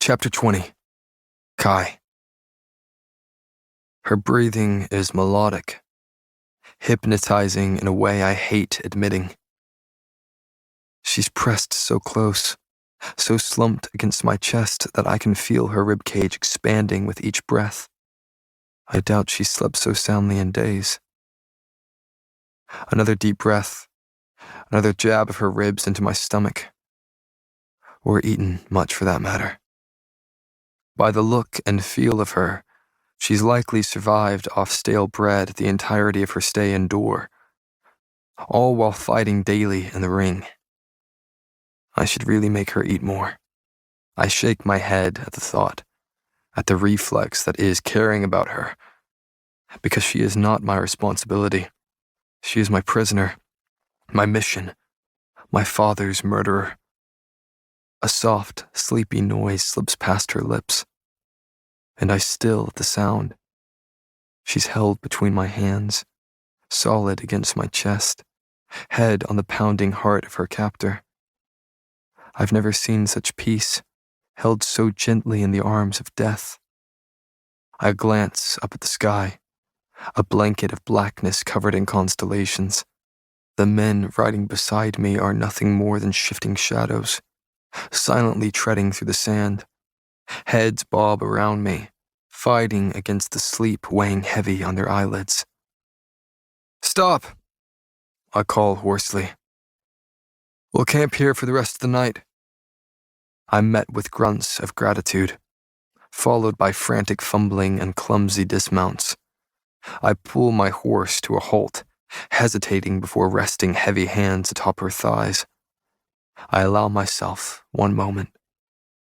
Chapter 20. Kai. Her breathing is melodic, hypnotizing in a way I hate admitting. She's pressed so close, so slumped against my chest that I can feel her ribcage expanding with each breath. I doubt she slept so soundly in days. Another deep breath, another jab of her ribs into my stomach. Or eaten, much for that matter. By the look and feel of her, she's likely survived off stale bread the entirety of her stay indoor, all while fighting daily in the ring. I should really make her eat more. I shake my head at the thought, at the reflex that is caring about her, because she is not my responsibility. She is my prisoner, my mission, my father's murderer. A soft, sleepy noise slips past her lips, and I still the sound. She's held between my hands, solid against my chest, head on the pounding heart of her captor. I've never seen such peace, held so gently in the arms of death. I glance up at the sky, a blanket of blackness covered in constellations. The men riding beside me are nothing more than shifting shadows, silently treading through the sand. Heads bob around me, fighting against the sleep weighing heavy on their eyelids. "Stop!" I call hoarsely. "We'll camp here for the rest of the night." I'm met with grunts of gratitude, followed by frantic fumbling and clumsy dismounts. I pull my horse to a halt, hesitating before resting heavy hands atop her thighs. I allow myself one moment,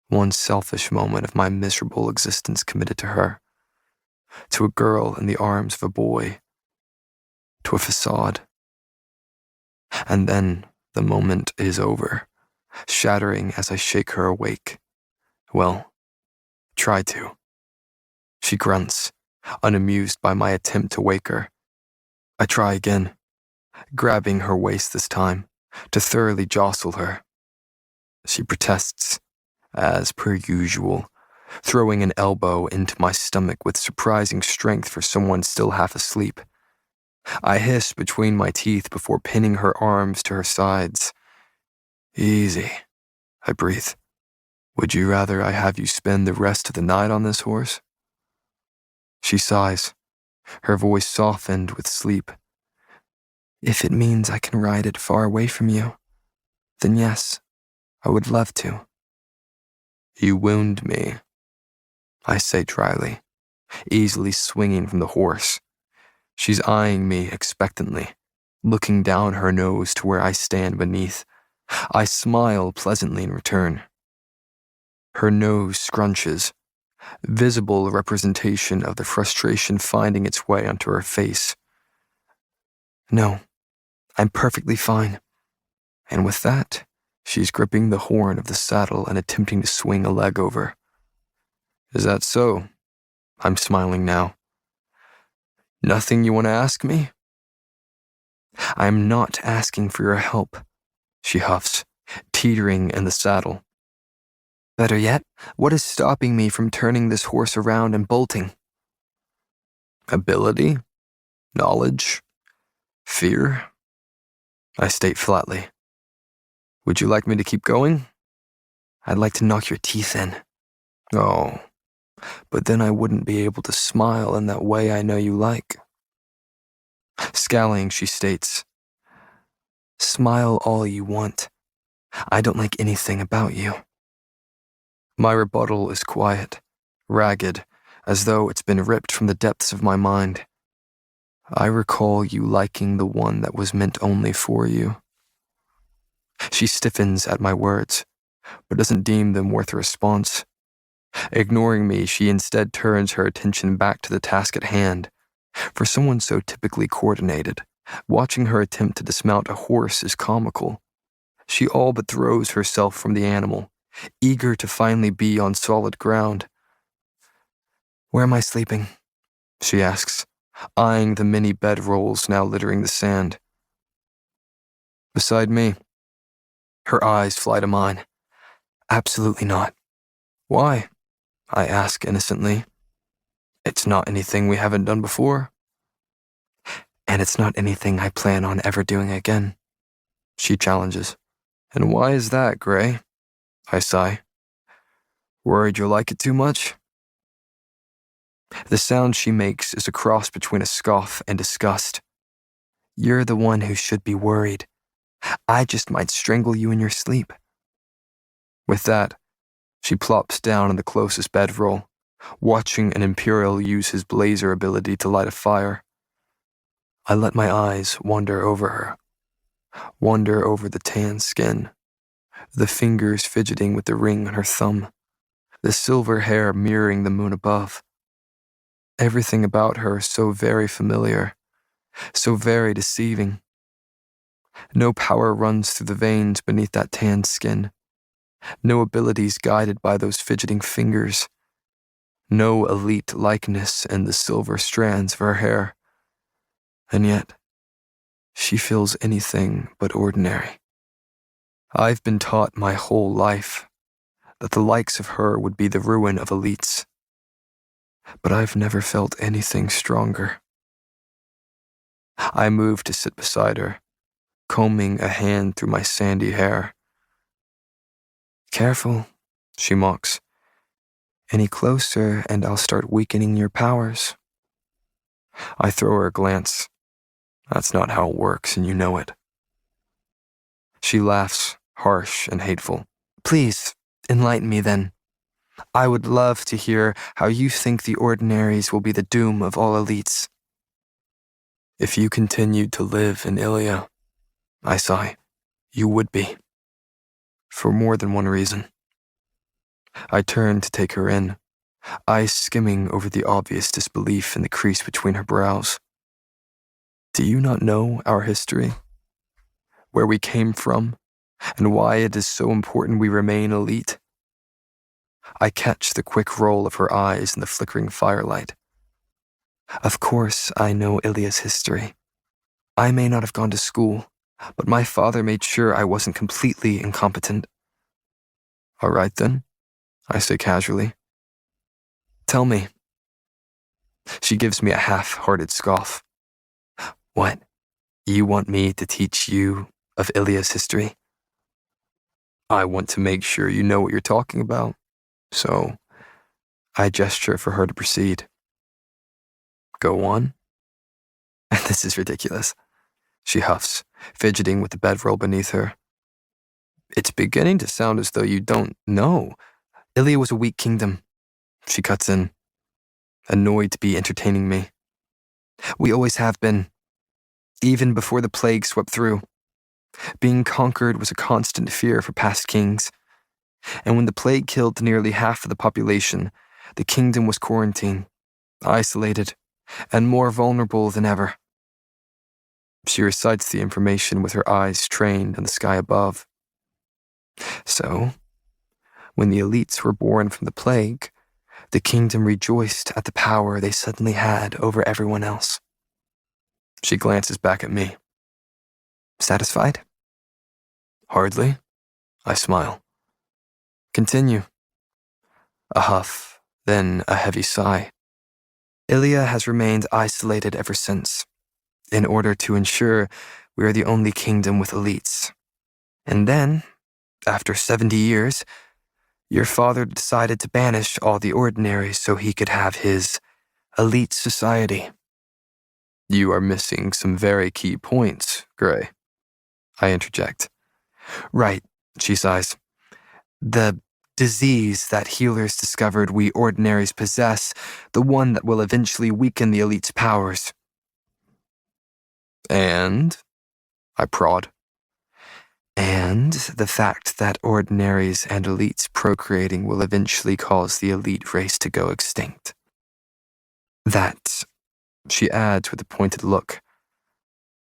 one selfish moment of my miserable existence committed to her, to a girl in the arms of a boy, to a facade. And then the moment is over, shattering as I shake her awake. Well, try to. She grunts, unamused by my attempt to wake her. I try again, grabbing her waist this time, to thoroughly jostle her. She protests, as per usual, throwing an elbow into my stomach with surprising strength for someone still half asleep. I hiss between my teeth before pinning her arms to her sides. "Easy," I breathe. "Would you rather I have you spend the rest of the night on this horse?" She sighs, her voice softened with sleep. "If it means I can ride it far away from you, then yes, I would love to." "You wound me," I say dryly, easily swinging from the horse. She's eyeing me expectantly, looking down her nose to where I stand beneath. I smile pleasantly in return. Her nose scrunches, visible representation of the frustration finding its way onto her face. "No, I'm perfectly fine." And with that, she's gripping the horn of the saddle and attempting to swing a leg over. "Is that so?" I'm smiling now. "Nothing you want to ask me?" "I'm not asking for your help," she huffs, teetering in the saddle. "Better yet, what is stopping me from turning this horse around and bolting?" "Ability? Knowledge? Fear?" I state flatly. "Would you like me to keep going?" "I'd like to knock your teeth in." "Oh, but then I wouldn't be able to smile in that way I know you like." Scowling, she states, "Smile all you want. I don't like anything about you." My rebuttal is quiet, ragged, as though it's been ripped from the depths of my mind. "I recall you liking the one that was meant only for you." She stiffens at my words, but doesn't deem them worth a response. Ignoring me, she instead turns her attention back to the task at hand. For someone so typically coordinated, watching her attempt to dismount a horse is comical. She all but throws herself from the animal, eager to finally be on solid ground. "Where am I sleeping?" she asks, eyeing the many bedrolls now littering the sand. "Beside me." Her eyes fly to mine. "Absolutely not." Why? I ask innocently. It's not anything we haven't done before. And it's not anything I plan on ever doing again, she challenges. And why is that, Gray? I sigh. Worried you'll like it too much? The sound she makes is a cross between a scoff and disgust. You're the one who should be worried. I just might strangle you in your sleep. With that, she plops down on the closest bedroll, watching an Imperial use his blazer ability to light a fire. I let my eyes wander over her, wander over the tan skin, the fingers fidgeting with the ring on her thumb, the silver hair mirroring the moon above. Everything about her so very familiar, so very deceiving. No power runs through the veins beneath that tanned skin. No abilities guided by those fidgeting fingers. No elite likeness in the silver strands of her hair. And yet, she feels anything but ordinary. I've been taught my whole life that the likes of her would be the ruin of elites. But I've never felt anything stronger. I move to sit beside her, combing a hand through my sandy hair. Careful, she mocks. Any closer and I'll start weakening your powers. I throw her a glance. That's not how it works, and you know it. She laughs, harsh and hateful. Please, enlighten me then. I would love to hear how you think the ordinaries will be the doom of all elites. If you continued to live in Ilia, I sigh, you would be. For more than one reason. I turn to take her in, eyes skimming over the obvious disbelief in the crease between her brows. Do you not know our history? Where we came from, and why it is so important we remain elite? I catch the quick roll of her eyes in the flickering firelight. Of course, I know Ilia's history. I may not have gone to school, but my father made sure I wasn't completely incompetent. All right then, I say casually. Tell me. She gives me a half-hearted scoff. What? You want me to teach you of Ilia's history? I want to make sure you know what you're talking about, so I gesture for her to proceed. Go on. This is ridiculous, she huffs, fidgeting with the bedroll beneath her. It's beginning to sound as though you don't know. Ilia was a weak kingdom, she cuts in, annoyed to be entertaining me. We always have been, even before the plague swept through. Being conquered was a constant fear for past kings, and when the plague killed nearly half of the population, the kingdom was quarantined, isolated, and more vulnerable than ever. She recites the information with her eyes trained on the sky above. So, when the elites were born from the plague, the kingdom rejoiced at the power they suddenly had over everyone else. She glances back at me. Satisfied? Hardly. I smile. Continue. A huff, then a heavy sigh. Ilia has remained isolated ever since, in order to ensure we are the only kingdom with elites. And then, after 70 years, your father decided to banish all the ordinaries so he could have his elite society. You are missing some very key points, Gray. I interject. Right, she sighs. The disease that healers discovered we ordinaries possess, the one that will eventually weaken the elite's powers. And? I prod. And the fact that ordinaries and elites procreating will eventually cause the elite race to go extinct. That, she adds with a pointed look,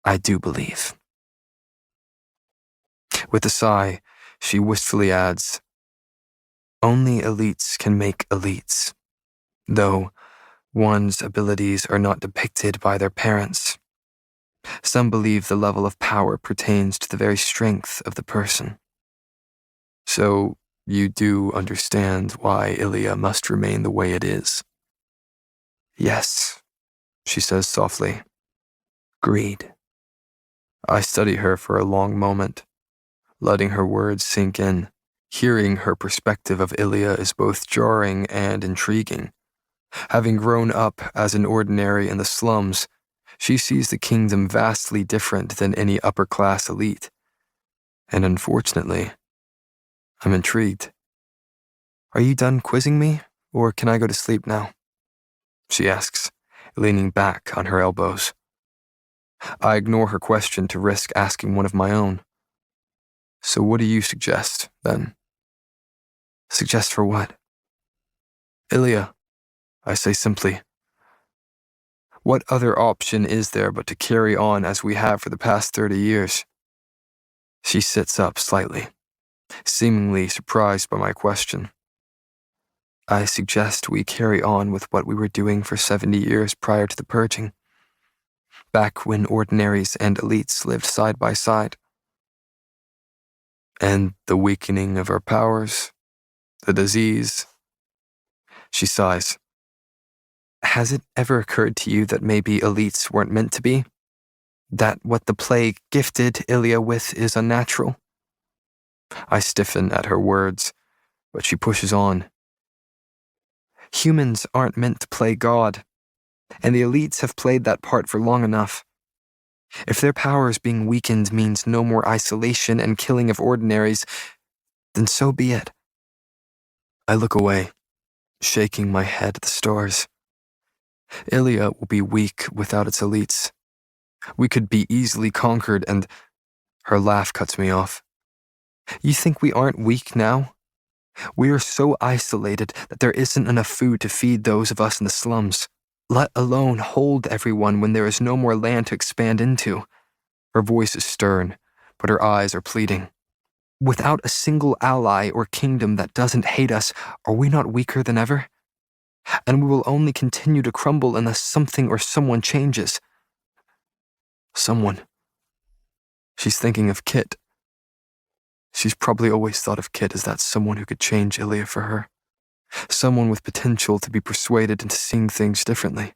I do believe. With a sigh, she wistfully adds, only elites can make elites, though one's abilities are not depicted by their parents. Some believe the level of power pertains to the very strength of the person. So, you do understand why Ilya must remain the way it is. Yes, She says softly. greed. I study her for a long moment, letting her words sink in. Hearing her perspective of Ilya is both jarring and intriguing. Having grown up as an ordinary in the slums, she sees the kingdom vastly different than any upper-class elite. And unfortunately, I'm intrigued. Are you done quizzing me, or can I go to sleep now? She asks, leaning back on her elbows. I ignore her question to risk asking one of my own. So what do you suggest, then? Suggest for what? Ilya, I say simply. What other option is there but to carry on as we have for the past 30 years? She sits up slightly, seemingly surprised by my question. I suggest we carry on with what we were doing for 70 years prior to the purging, back when ordinaries and elites lived side by side. And the weakening of our powers, the disease. She sighs. Has it ever occurred to you that maybe elites weren't meant to be? That what the plague gifted Ilya with is unnatural? I stiffen at her words, but she pushes on. Humans aren't meant to play God, and the elites have played that part for long enough. If their powers being weakened means no more isolation and killing of ordinaries, then so be it. I look away, shaking my head at the stars. Ilya will be weak without its elites. We could be easily conquered, and her laugh cuts me off. You think we aren't weak now? We are so isolated that there isn't enough food to feed those of us in the slums, let alone hold everyone when there is no more land to expand into. Her voice is stern, but her eyes are pleading. Without a single ally or kingdom that doesn't hate us, are we not weaker than ever? And we will only continue to crumble unless something or someone changes. Someone. She's thinking of Kit. She's probably always thought of Kit as that someone who could change Ilya for her. Someone with potential to be persuaded into seeing things differently.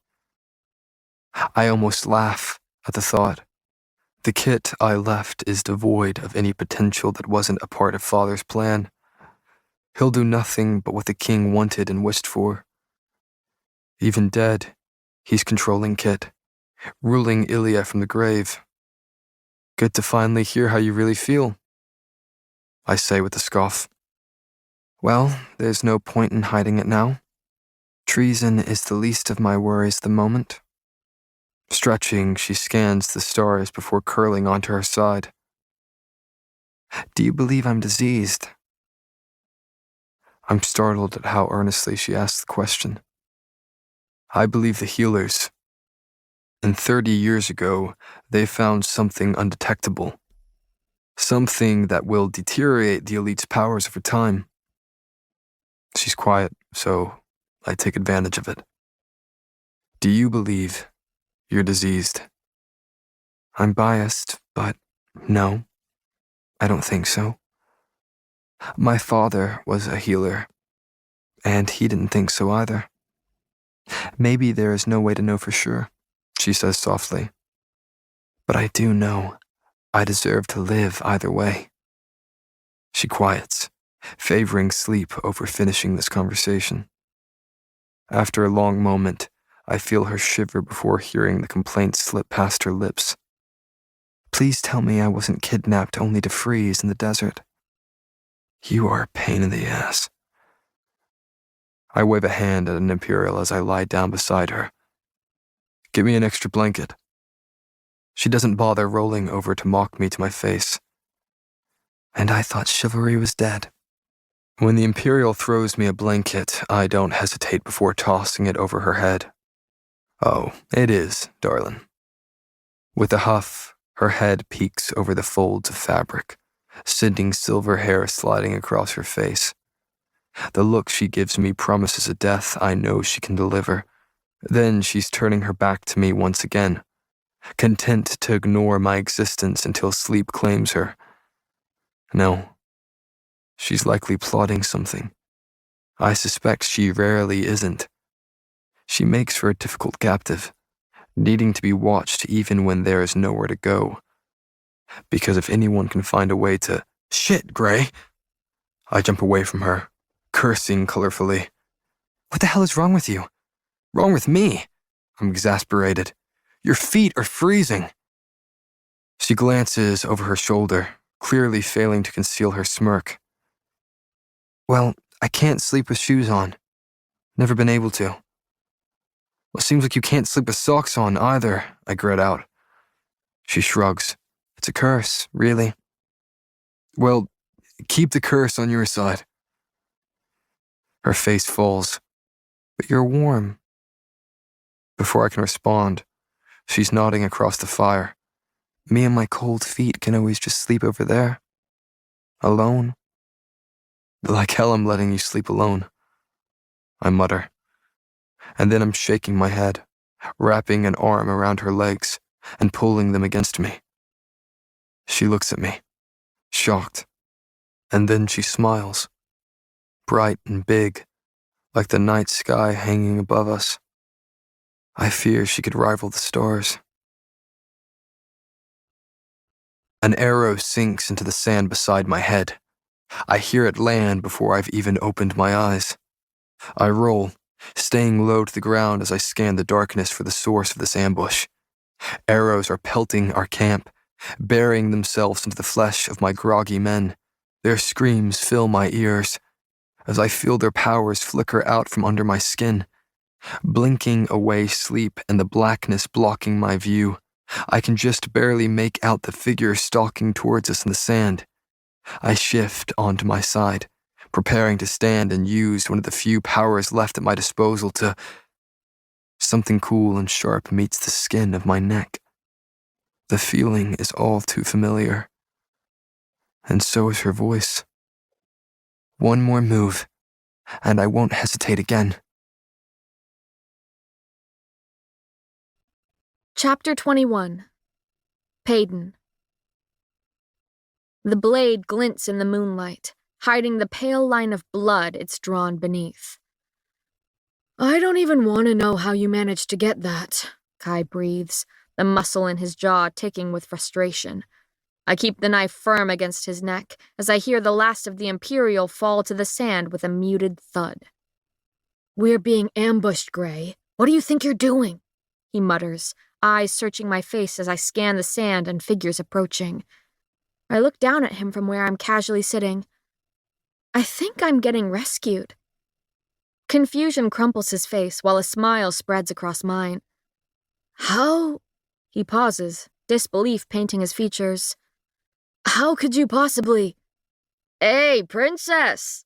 I almost laugh at the thought. The Kit I left is devoid of any potential that wasn't a part of Father's plan. He'll do nothing but what the king wanted and wished for. Even dead, he's controlling Kit, ruling Ilya from the grave. Good to finally hear how you really feel, I say with a scoff. Well, there's no point in hiding it now. Treason is the least of my worries at the moment. Stretching, she scans the stars before curling onto her side. Do you believe I'm diseased? I'm startled at how earnestly she asks the question. I believe the healers. And 30 years ago, they found something undetectable. Something that will deteriorate the elite's powers over time. She's quiet, so I take advantage of it. Do you believe you're diseased? I'm biased, but no, I don't think so. My father was a healer, and he didn't think so either. Maybe there is no way to know for sure, she says softly. But I do know I deserve to live either way. She quiets, favoring sleep over finishing this conversation. After a long moment, I feel her shiver before hearing the complaint slip past her lips. Please tell me I wasn't kidnapped only to freeze in the desert. You are a pain in the ass. I wave a hand at an Imperial as I lie down beside her. Give me an extra blanket. She doesn't bother rolling over to mock me to my face. And I thought chivalry was dead. When the Imperial throws me a blanket, I don't hesitate before tossing it over her head. Oh, it is, darling. With a huff, her head peeks over the folds of fabric, sending silver hair sliding across her face. The look she gives me promises a death I know she can deliver. Then she's turning her back to me once again, content to ignore my existence until sleep claims her. No, She's likely plotting something. I suspect she rarely isn't. She makes for a difficult captive, needing to be watched even when there is nowhere to go. Because if anyone can find a way to, "Shit, Gray!" I jump away from her, cursing colorfully. "What the hell is wrong with you? Wrong with me?" I'm exasperated. "Your feet are freezing." She glances over her shoulder, clearly failing to conceal her smirk. "Well, I can't sleep with shoes on. Never been able to." "Well, it seems like you can't sleep with socks on either," I grit out. She shrugs. "It's a curse, really." "Well, keep the curse on your side." Her face falls. "But you're warm." Before I can respond, she's nodding across the fire. "Me and my cold feet can always just sleep over there. Alone." "Like hell I'm letting you sleep alone," I mutter. And then I'm shaking my head, wrapping an arm around her legs and pulling them against me. She looks at me, shocked, and then she smiles, bright and big, like the night sky hanging above us. I fear she could rival the stars. An arrow sinks into the sand beside my head. I hear it land before I've even opened my eyes. I roll, staying low to the ground as I scan the darkness for the source of this ambush. Arrows are pelting our camp, burying themselves into the flesh of my groggy men. Their screams fill my ears as I feel their powers flicker out from under my skin, blinking away sleep and the blackness blocking my view. I can just barely make out the figure stalking towards us in the sand. I shift onto my side, preparing to stand and use one of the few powers left at my disposal to... Something cool and sharp meets the skin of my neck. The feeling is all too familiar. And so is her voice. One more move, and I won't hesitate again. Chapter 21. Payton. The blade glints in the moonlight, hiding the pale line of blood it's drawn beneath. "I don't even want to know how you managed to get that," Kai breathes, the muscle in his jaw ticking with frustration. I keep the knife firm against his neck as I hear the last of the Imperial fall to the sand with a muted thud. "We're being ambushed, Gray. What do you think you're doing?" he mutters, eyes searching my face as I scan the sand and figures approaching. I look down at him from where I'm casually sitting. "I think I'm getting rescued." Confusion crumples his face while a smile spreads across mine. "How?" He pauses, disbelief painting his features. "How could you possibly—" "Hey, princess!"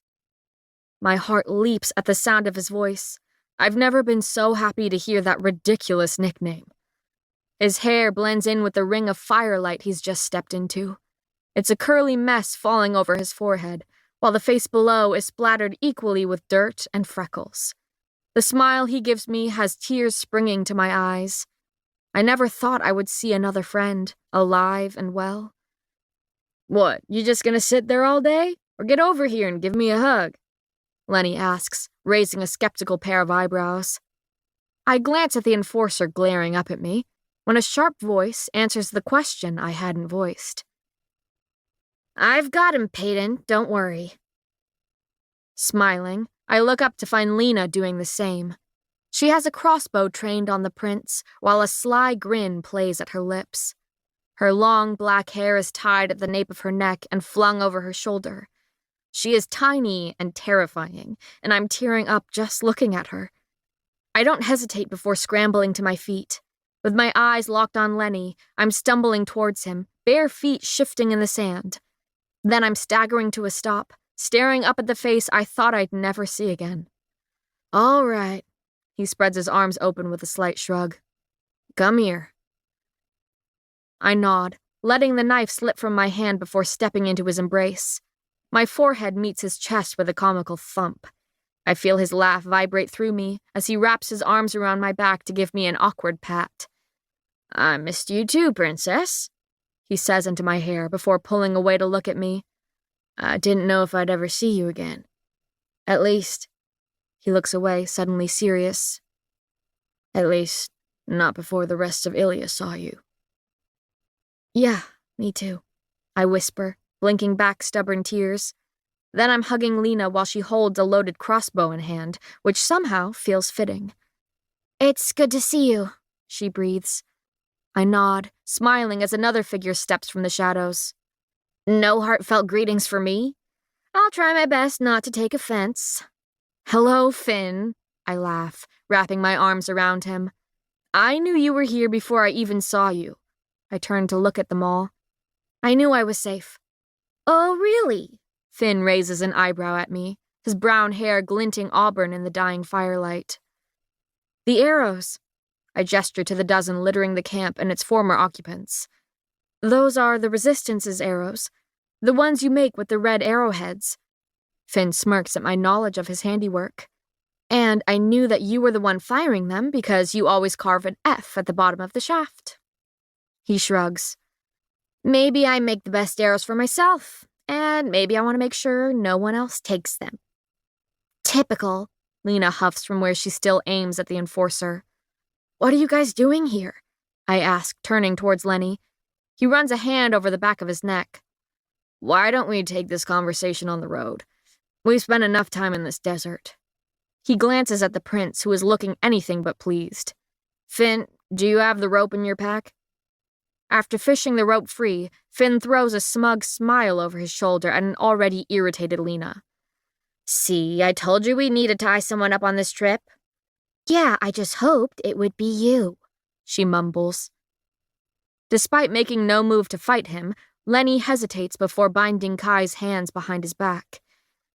My heart leaps at the sound of his voice. I've never been so happy to hear that ridiculous nickname. His hair blends in with the ring of firelight he's just stepped into. It's a curly mess falling over his forehead, while the face below is splattered equally with dirt and freckles. The smile he gives me has tears springing to my eyes. I never thought I would see another friend, alive and well. "What, you just gonna sit there all day? Or get over here and give me a hug?" Lenny asks, raising a skeptical pair of eyebrows. I glance at the enforcer glaring up at me, when a sharp voice answers the question I hadn't voiced. "I've got him, Payton, don't worry." Smiling, I look up to find Lena doing the same. She has a crossbow trained on the prince, while a sly grin plays at her lips. Her long black hair is tied at the nape of her neck and flung over her shoulder. She is tiny and terrifying, and I'm tearing up just looking at her. I don't hesitate before scrambling to my feet. With my eyes locked on Lenny, I'm stumbling towards him, bare feet shifting in the sand. Then I'm staggering to a stop, staring up at the face I thought I'd never see again. "All right." He spreads his arms open with a slight shrug. "Come here." I nod, letting the knife slip from my hand before stepping into his embrace. My forehead meets his chest with a comical thump. I feel his laugh vibrate through me as he wraps his arms around my back to give me an awkward pat. "I missed you too, princess," he says into my hair before pulling away to look at me. I didn't know if I'd ever see you again. At least, he looks away, suddenly serious. At least, not before the rest of Ilya saw you. Yeah, me too, I whisper, blinking back stubborn tears. Then I'm hugging Lena while she holds a loaded crossbow in hand, which somehow feels fitting. It's good to see you, she breathes. I nod, smiling as another figure steps from the shadows. No heartfelt greetings for me? I'll try my best not to take offense. Hello, Finn, I laugh, wrapping my arms around him. I knew you were here before I even saw you. I turned to look at them all. I knew I was safe. Oh, really? Finn raises an eyebrow at me, his brown hair glinting auburn in the dying firelight. The arrows. I gesture to the dozen littering the camp and its former occupants. Those are the Resistance's arrows, the ones you make with the red arrowheads. Finn smirks at my knowledge of his handiwork. And I knew that you were the one firing them because you always carve an F at the bottom of the shaft. He shrugs. Maybe I make the best arrows for myself, and maybe I want to make sure no one else takes them. Typical, Lena huffs from where she still aims at the enforcer. What are you guys doing here? I ask, turning towards Lenny. He runs a hand over the back of his neck. Why don't we take this conversation on the road? We've spent enough time in this desert. He glances at the prince, who is looking anything but pleased. Finn, do you have the rope in your pack? After fishing the rope free, Finn throws a smug smile over his shoulder at an already irritated Lena. See, I told you we need to tie someone up on this trip. Yeah, I just hoped it would be you, she mumbles. Despite making no move to fight him, Lenny hesitates before binding Kai's hands behind his back.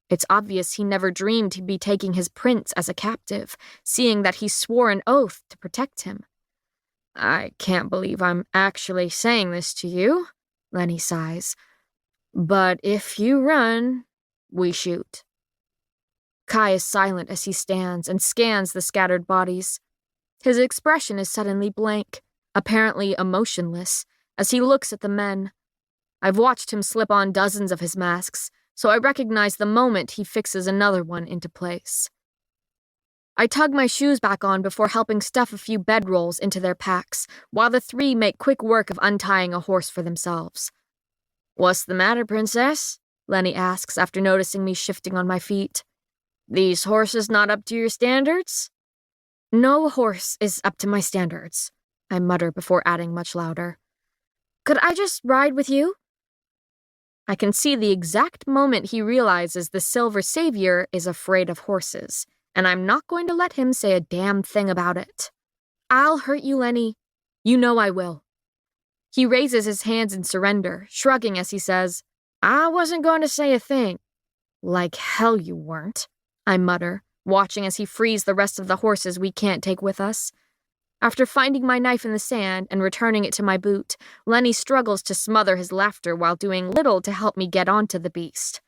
It's obvious he never dreamed he'd be taking his prince as a captive, seeing that he swore an oath to protect him. I can't believe I'm actually saying this to you, Lenny sighs. But if you run, we shoot. Kai is silent as he stands and scans the scattered bodies. His expression is suddenly blank, apparently emotionless, as he looks at the men. I've watched him slip on dozens of his masks, so I recognize the moment he fixes another one into place. I tug my shoes back on before helping stuff a few bedrolls into their packs, while the three make quick work of untying a horse for themselves. What's the matter, princess? Lenny asks after noticing me shifting on my feet. These horses not up to your standards? No horse is up to my standards, I mutter before adding much louder. Could I just ride with you? I can see the exact moment he realizes the Silver Savior is afraid of horses, and I'm not going to let him say a damn thing about it. I'll hurt you, Lenny. You know I will. He raises his hands in surrender, shrugging as he says, I wasn't going to say a thing. Like hell you weren't, I mutter, watching as he frees the rest of the horses we can't take with us. After finding my knife in the sand and returning it to my boot, Lenny struggles to smother his laughter while doing little to help me get onto the beast.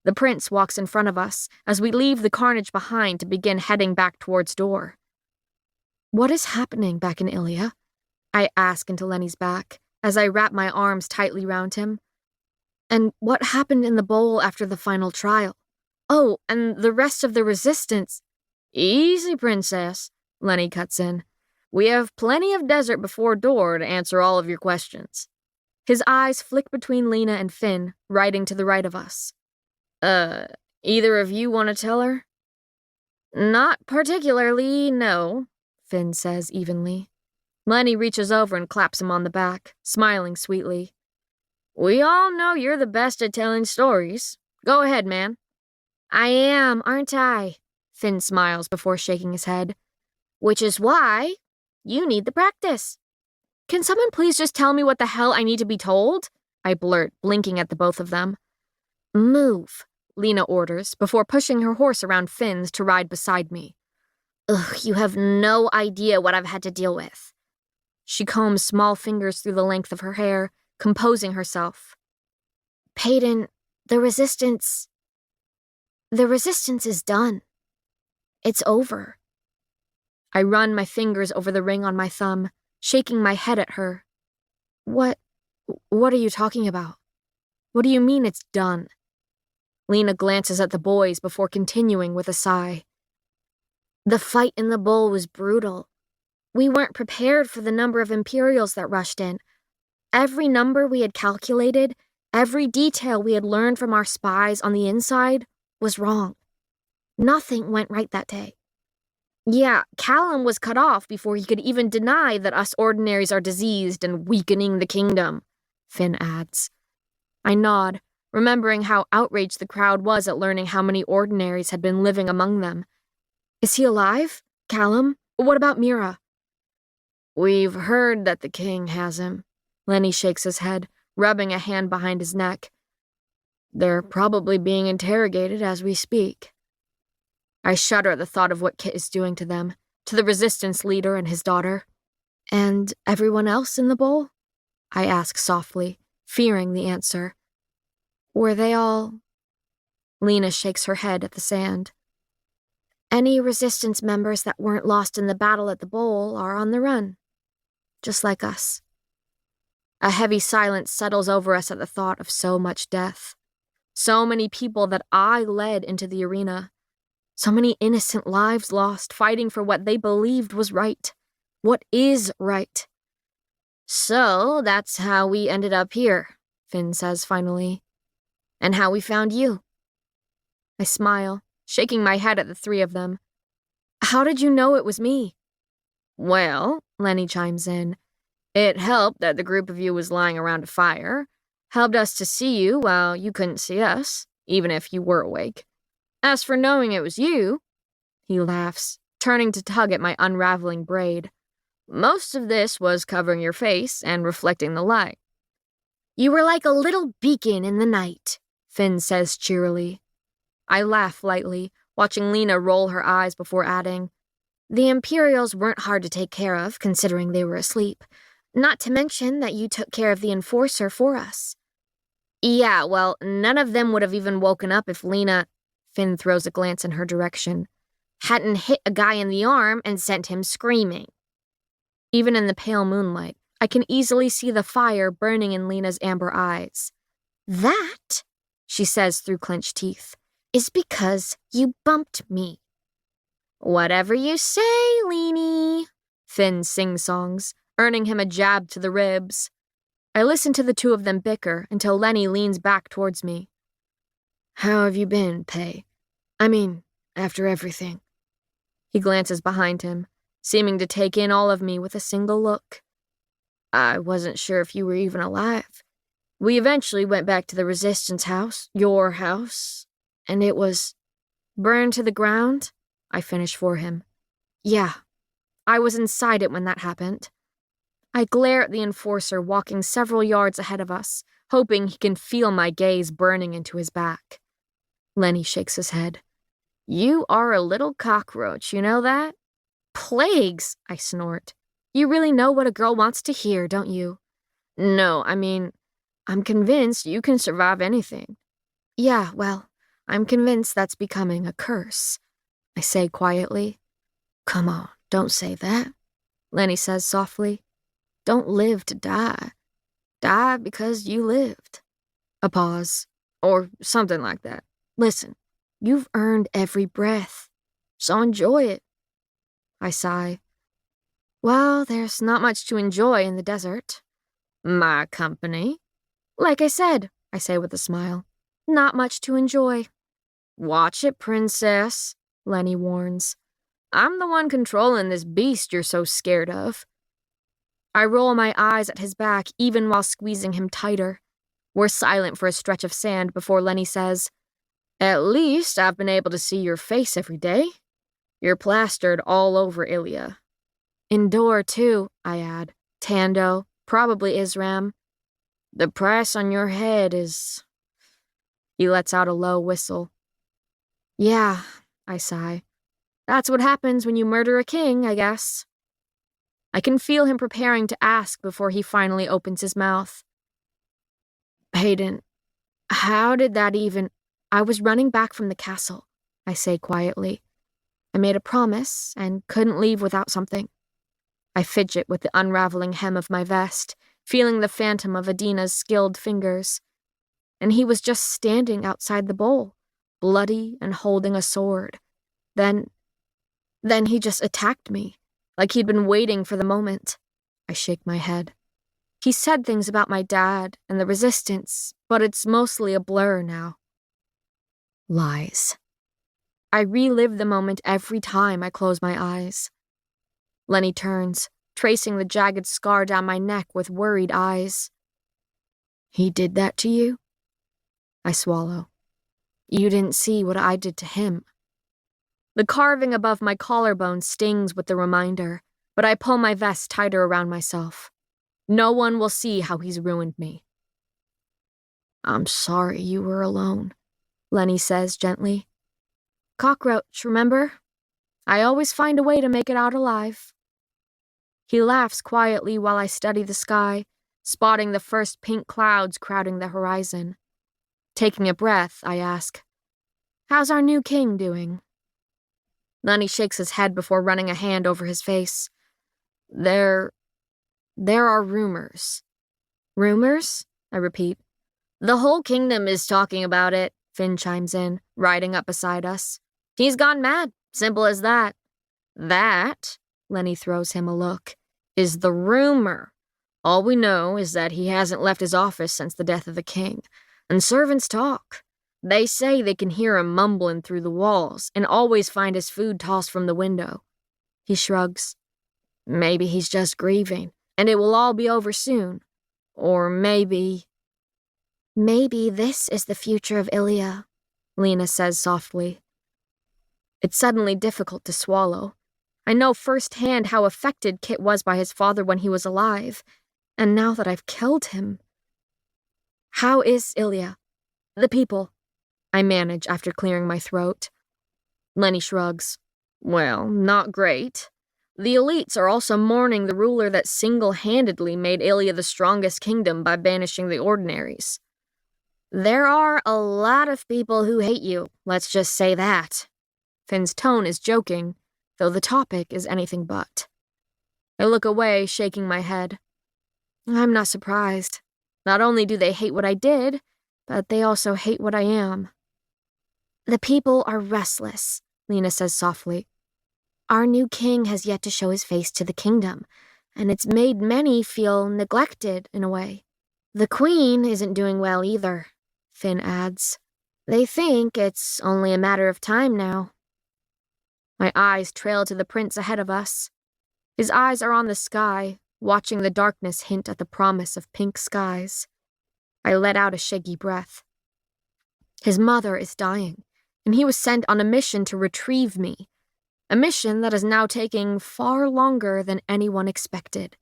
The prince walks in front of us as we leave the carnage behind to begin heading back towards door. What is happening back in Ilya? I ask into Lenny's back as I wrap my arms tightly round him. And what happened in the bowl after the final trial? Oh, and the rest of the resistance. Easy, princess, Lenny cuts in. We have plenty of desert before door to answer all of your questions. His eyes flick between Lena and Finn, riding to the right of us. Either of you want to tell her? Not particularly, no, Finn says evenly. Lenny reaches over and claps him on the back, smiling sweetly. We all know you're the best at telling stories. Go ahead, man. I am, aren't I? Finn smiles before shaking his head. Which is why you need the practice. Can someone please just tell me what the hell I need to be told? I blurt, blinking at the both of them. Move, Lena orders, before pushing her horse around Finn's to ride beside me. Ugh, you have no idea what I've had to deal with. She combs small fingers through the length of her hair, composing herself. Peyton, the resistance is done. It's over. I run my fingers over the ring on my thumb, shaking my head at her. What are you talking about? What do you mean it's done? Lena glances at the boys before continuing with a sigh. The fight in the bowl was brutal. We weren't prepared for the number of Imperials that rushed in. Every number we had calculated, every detail we had learned from our spies on the inside was wrong. Nothing went right that day. Yeah, Callum was cut off before he could even deny that us ordinaries are diseased and weakening the kingdom, Finn adds. I nod, remembering how outraged the crowd was at learning how many ordinaries had been living among them. Is he alive? Callum? What about Mira? We've heard that the king has him. Lenny shakes his head, rubbing a hand behind his neck. They're probably being interrogated as we speak. I shudder at the thought of what Kit is doing to them, to the resistance leader and his daughter. And everyone else in the bowl? I ask softly, fearing the answer. Were they all... Lena shakes her head at the sand. Any resistance members that weren't lost in the battle at the bowl are on the run. Just like us. A heavy silence settles over us at the thought of so much death. So many people that I led into the arena. So many innocent lives lost, fighting for what they believed was right. What is right? So that's how we ended up here, Finn says finally. And how we found you. I smile, shaking my head at the three of them. How did you know it was me? Well, Lenny chimes in, it helped that the group of you was lying around a fire. Helped us to see you while you couldn't see us, even if you were awake. As for knowing it was you, he laughs, turning to tug at my unraveling braid. Most of this was covering your face and reflecting the light. You were like a little beacon in the night, Finn says cheerily. I laugh lightly, watching Lena roll her eyes before adding, the Imperials weren't hard to take care of, considering they were asleep. Not to mention that you took care of the Enforcer for us. Yeah, well, none of them would have even woken up if Lena... Finn throws a glance in her direction. Hadn't hit a guy in the arm and sent him screaming. Even in the pale moonlight, I can easily see the fire burning in Lena's amber eyes. That, she says through clenched teeth, is because you bumped me. Whatever you say, Leanie, Finn sing-songs, earning him a jab to the ribs. I listen to the two of them bicker until Lenny leans back towards me. How have you been, Pay? I mean, after everything. He glances behind him, seeming to take in all of me with a single look. I wasn't sure if you were even alive. We eventually went back to the Resistance house, your house, and it was burned to the ground, I finish for him. Yeah, I was inside it when that happened. I glare at the Enforcer walking several yards ahead of us, hoping he can feel my gaze burning into his back. Lenny shakes his head. You are a little cockroach, you know that? Plagues, I snort. You really know what a girl wants to hear, don't you? No, I mean, I'm convinced you can survive anything. Yeah, well, I'm convinced that's becoming a curse, I say quietly. Come on, don't say that, Lenny says softly. Don't live to die. Die because you lived. A pause, or something like that. Listen, you've earned every breath, so enjoy it. I sigh. Well, there's not much to enjoy in the desert. My company? Like I said, I say with a smile. Not much to enjoy. Watch it, princess, Lenny warns. I'm the one controlling this beast you're so scared of. I roll my eyes at his back even while squeezing him tighter. We're silent for a stretch of sand before Lenny says, At least I've been able to see your face every day. You're plastered all over Ilia. Indoor, too, I add. Tando, probably Isram. The price on your head is... He lets out a low whistle. Yeah, I sigh. That's what happens when you murder a king, I guess. I can feel him preparing to ask before he finally opens his mouth. Hayden, how did that even... I was running back from the castle, I say quietly. I made a promise and couldn't leave without something. I fidget with the unraveling hem of my vest, feeling the phantom of Adina's skilled fingers. and he was just standing outside the bowl, bloody and holding a sword. Then he just attacked me, like he'd been waiting for the moment. I shake my head. He said things about my dad and the resistance, but it's mostly a blur now. Lies. I relive the moment every time I close my eyes. Lenny turns, tracing the jagged scar down my neck with worried eyes. He did that to you? I swallow. You didn't see what I did to him. The carving above my collarbone stings with the reminder, but I pull my vest tighter around myself. No one will see how he's ruined me. I'm sorry you were alone, Lenny says gently. Cockroach, remember? I always find a way to make it out alive. He laughs quietly while I study the sky, spotting the first pink clouds crowding the horizon. Taking a breath, I ask, how's our new king doing? Lenny shakes his head before running a hand over his face. There are rumors. Rumors? I repeat. The whole kingdom is talking about it, Finn chimes in, riding up beside us. He's gone mad, simple as that. That, Lenny throws him a look, is the rumor. All we know is that he hasn't left his office since the death of the king, and servants talk. They say they can hear him mumbling through the walls and always find his food tossed from the window. He shrugs. Maybe he's just grieving, and it will all be over soon. Or maybe... Maybe this is the future of Ilya, Lena says softly. It's suddenly difficult to swallow. I know firsthand how affected Kit was by his father when he was alive, and now that I've killed him... How is Ilya? The people? I manage after clearing my throat. Lenny shrugs. Well, not great. The elites are also mourning the ruler that single-handedly made Ilya the strongest kingdom by banishing the ordinaries. There are a lot of people who hate you, let's just say that. Finn's tone is joking, though the topic is anything but. I look away, shaking my head. I'm not surprised. Not only do they hate what I did, but they also hate what I am. The people are restless, Lena says softly. Our new king has yet to show his face to the kingdom, and it's made many feel neglected in a way. The queen isn't doing well either, Finn adds. They think it's only a matter of time now. My eyes trail to the prince ahead of us. His eyes are on the sky, watching the darkness hint at the promise of pink skies. I let out a shaky breath. His mother is dying, and he was sent on a mission to retrieve me. A mission that is now taking far longer than anyone expected.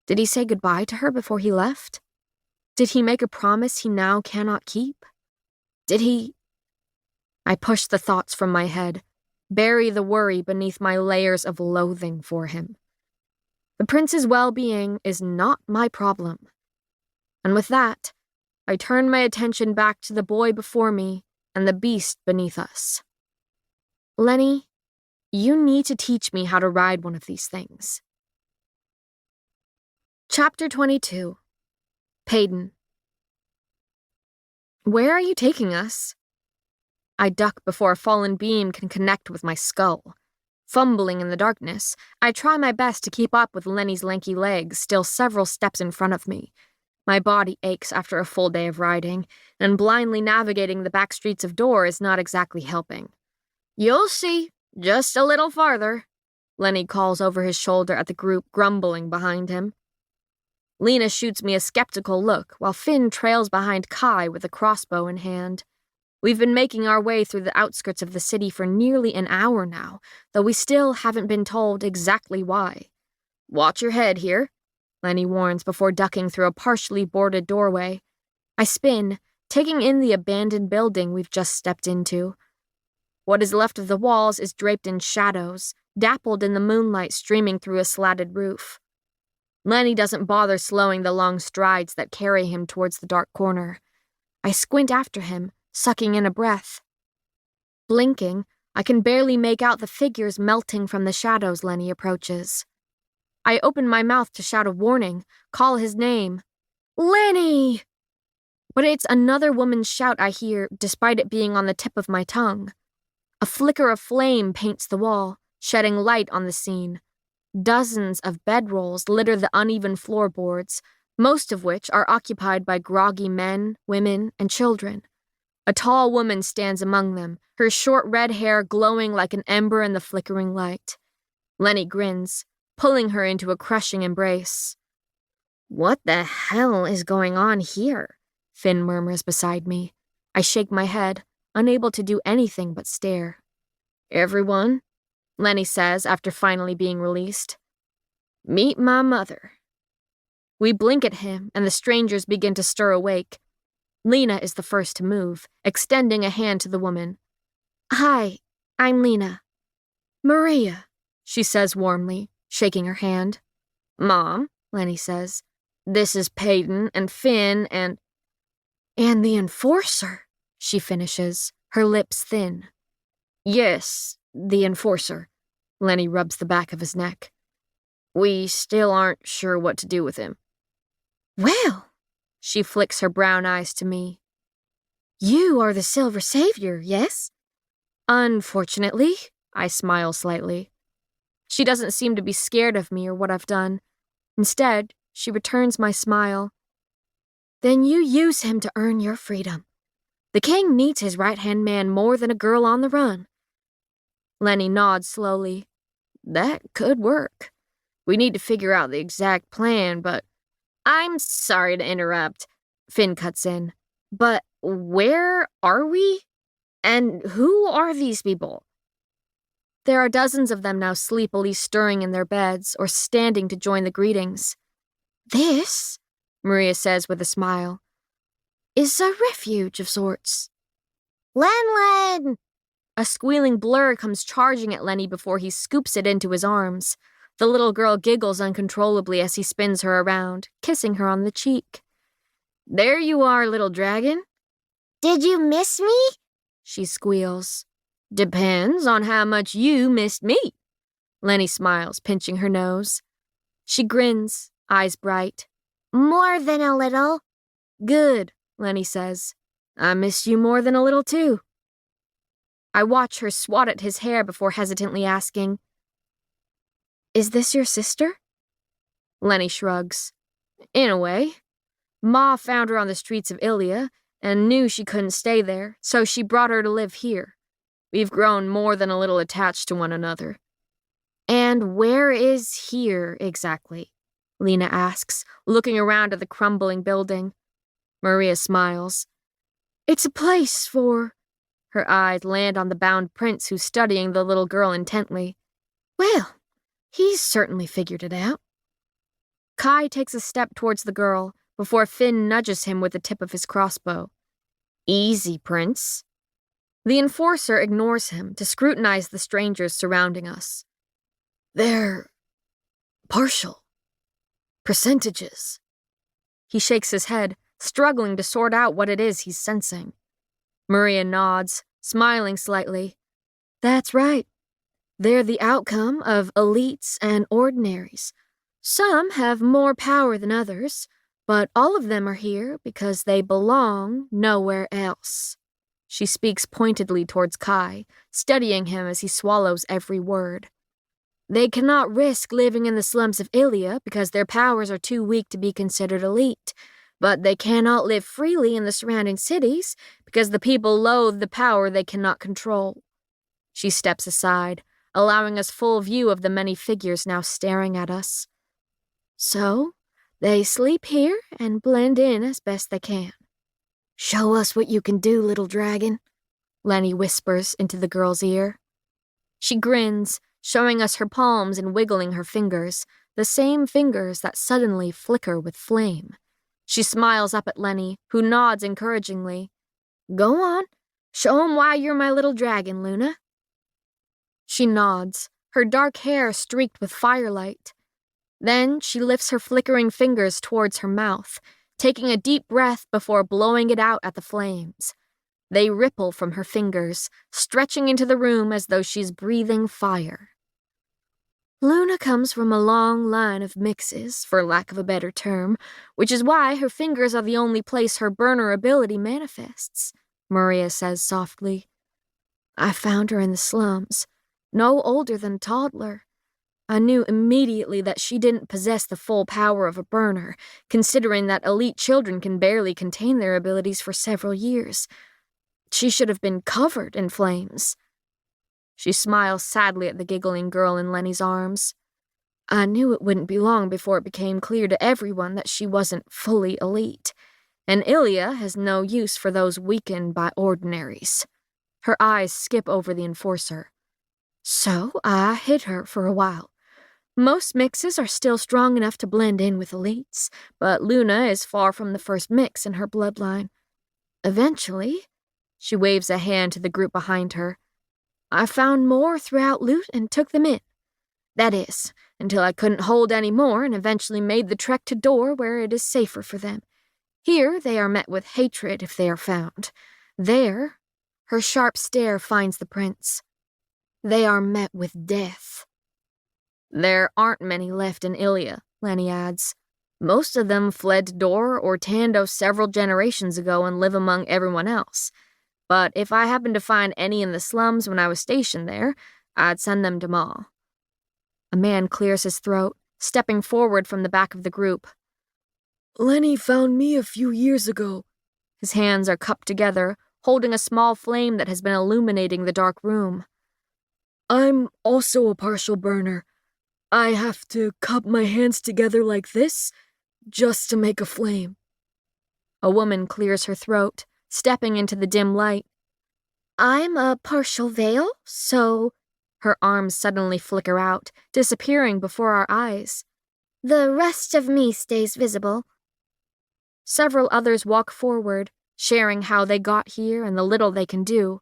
Did he say goodbye to her before he left? Did he make a promise he now cannot keep? Did he... I push the thoughts from my head, bury the worry beneath my layers of loathing for him. The prince's well-being is not my problem. And with that, I turn my attention back to the boy before me and the beast beneath us. Lenny, you need to teach me how to ride one of these things. Chapter 22. Payton. Where are you taking us? I duck before a fallen beam can connect with my skull. Fumbling in the darkness, I try my best to keep up with Lenny's lanky legs still several steps in front of me. My body aches after a full day of riding, and blindly navigating the back streets of Dor is not exactly helping. You'll see. Just a little farther, Lenny calls over his shoulder at the group grumbling behind him. Lena shoots me a skeptical look, while Finn trails behind Kai with a crossbow in hand. We've been making our way through the outskirts of the city for nearly an hour now, though we still haven't been told exactly why. Watch your head here, Lenny warns before ducking through a partially boarded doorway. I spin, taking in the abandoned building we've just stepped into. What is left of the walls is draped in shadows, dappled in the moonlight streaming through a slatted roof. Lenny doesn't bother slowing the long strides that carry him towards the dark corner. I squint after him, sucking in a breath. Blinking, I can barely make out the figures melting from the shadows Lenny approaches. I open my mouth to shout a warning, call his name. Lenny! But it's another woman's shout I hear, despite it being on the tip of my tongue. A flicker of flame paints the wall, shedding light on the scene. Dozens of bedrolls litter the uneven floorboards, most of which are occupied by groggy men, women, and children. A tall woman stands among them, her short red hair glowing like an ember in the flickering light. Lenny grins, pulling her into a crushing embrace. "What the hell is going on here?" Finn murmurs beside me. I shake my head, unable to do anything but stare. "Everyone," Lenny says after finally being released, "meet my mother." We blink at him, and the strangers begin to stir awake. Lena is the first to move, extending a hand to the woman. "Hi, I'm Lena." "Maria," she says warmly, shaking her hand. "Mom," Lenny says, "this is Peyton and Finn and the Enforcer," she finishes, her lips thin. "Yes, the Enforcer." Lenny rubs the back of his neck. "We still aren't sure what to do with him." "Well," she flicks her brown eyes to me. "You are the Silver Savior, yes?" "Unfortunately," I smile slightly. She doesn't seem to be scared of me or what I've done. Instead, she returns my smile. "Then you use him to earn your freedom. The king needs his right-hand man more than a girl on the run." Lenny nods slowly. "That could work. We need to figure out the exact plan, but—" "I'm sorry to interrupt," Finn cuts in. "But where are we? And who are these people?" There are dozens of them now sleepily stirring in their beds or standing to join the greetings. "This," Maria says with a smile, "is a refuge of sorts." "Len!" A squealing blur comes charging at Lenny before he scoops it into his arms. The little girl giggles uncontrollably as he spins her around, kissing her on the cheek. "There you are, little dragon." "Did you miss me?" she squeals. "Depends on how much you missed me." Lenny smiles, pinching her nose. She grins, eyes bright. "More than a little." "Good," Lenny says. "I miss you more than a little, too." I watch her swat at his hair before hesitantly asking, "Is this your sister?" Lenny shrugs. "In a way. Ma found her on the streets of Ilia and knew she couldn't stay there, so she brought her to live here. We've grown more than a little attached to one another." "And where is here, exactly?" Lena asks, looking around at the crumbling building. Maria smiles. "It's a place for—" Her eyes land on the bound prince who's studying the little girl intently. "Well, he's certainly figured it out." Kai takes a step towards the girl before Finn nudges him with the tip of his crossbow. "Easy, Prince." The Enforcer ignores him to scrutinize the strangers surrounding us. "They're partial. Percentages." He shakes his head, struggling to sort out what it is he's sensing. Maria nods, smiling slightly. "That's right. They're the outcome of elites and ordinaries. Some have more power than others, but all of them are here because they belong nowhere else." She speaks pointedly towards Kai, studying him as he swallows every word. "They cannot risk living in the slums of Ilia because their powers are too weak to be considered elite, but they cannot live freely in the surrounding cities because the people loathe the power they cannot control." She steps aside, allowing us full view of the many figures now staring at us. "So, they sleep here and blend in as best they can." "Show us what you can do, little dragon," Lenny whispers into the girl's ear. She grins, showing us her palms and wiggling her fingers, the same fingers that suddenly flicker with flame. She smiles up at Lenny, who nods encouragingly. "Go on, show 'em why you're my little dragon, Luna." She nods, her dark hair streaked with firelight. Then she lifts her flickering fingers towards her mouth, taking a deep breath before blowing it out at the flames. They ripple from her fingers, stretching into the room as though she's breathing fire. Luna comes from a long line of mixes, for lack of a better term, which is why her fingers are the only place her burner ability manifests, Maria says softly. I found her in the slums, no older than a toddler. I knew immediately that she didn't possess the full power of a burner, considering that elite children can barely contain their abilities for several years. She should have been covered in flames. She smiles sadly at the giggling girl in Lenny's arms. I knew it wouldn't be long before it became clear to everyone that she wasn't fully elite, and Ilya has no use for those weakened by ordinaries. Her eyes skip over the enforcer. So I hid her for a while. Most mixes are still strong enough to blend in with elites, but Luna is far from the first mix in her bloodline. Eventually, she waves a hand to the group behind her. I found more throughout loot and took them in. That is, until I couldn't hold any more and eventually made the trek to Dor where it is safer for them. Here they are met with hatred if they are found. There, her sharp stare finds the prince. They are met with death. There aren't many left in Ilya, Lenny adds. Most of them fled to Dor or Tando several generations ago and live among everyone else. But if I happened to find any in the slums when I was stationed there, I'd send them to Ma. A man clears his throat, stepping forward from the back of the group. Lenny found me a few years ago. His hands are cupped together, holding a small flame that has been illuminating the dark room. I'm also a partial burner. I have to cup my hands together like this just to make a flame. A woman clears her throat, stepping into the dim light. I'm a partial veil, so... Her arms suddenly flicker out, disappearing before our eyes. The rest of me stays visible. Several others walk forward, sharing how they got here and the little they can do.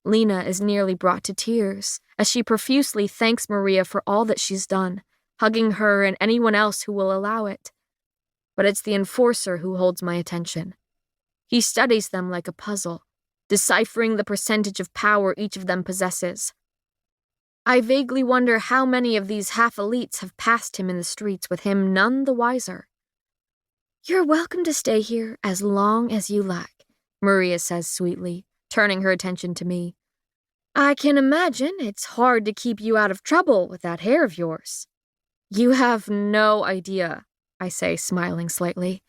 Lena is nearly brought to tears as she profusely thanks Maria for all that she's done, hugging her and anyone else who will allow it. But it's the enforcer who holds my attention. He studies them like a puzzle, deciphering the percentage of power each of them possesses. I vaguely wonder how many of these half-elites have passed him in the streets with him none the wiser. You're welcome to stay here as long as you like, Maria says sweetly, turning her attention to me. I can imagine it's hard to keep you out of trouble with that hair of yours. You have no idea, I say, smiling slightly.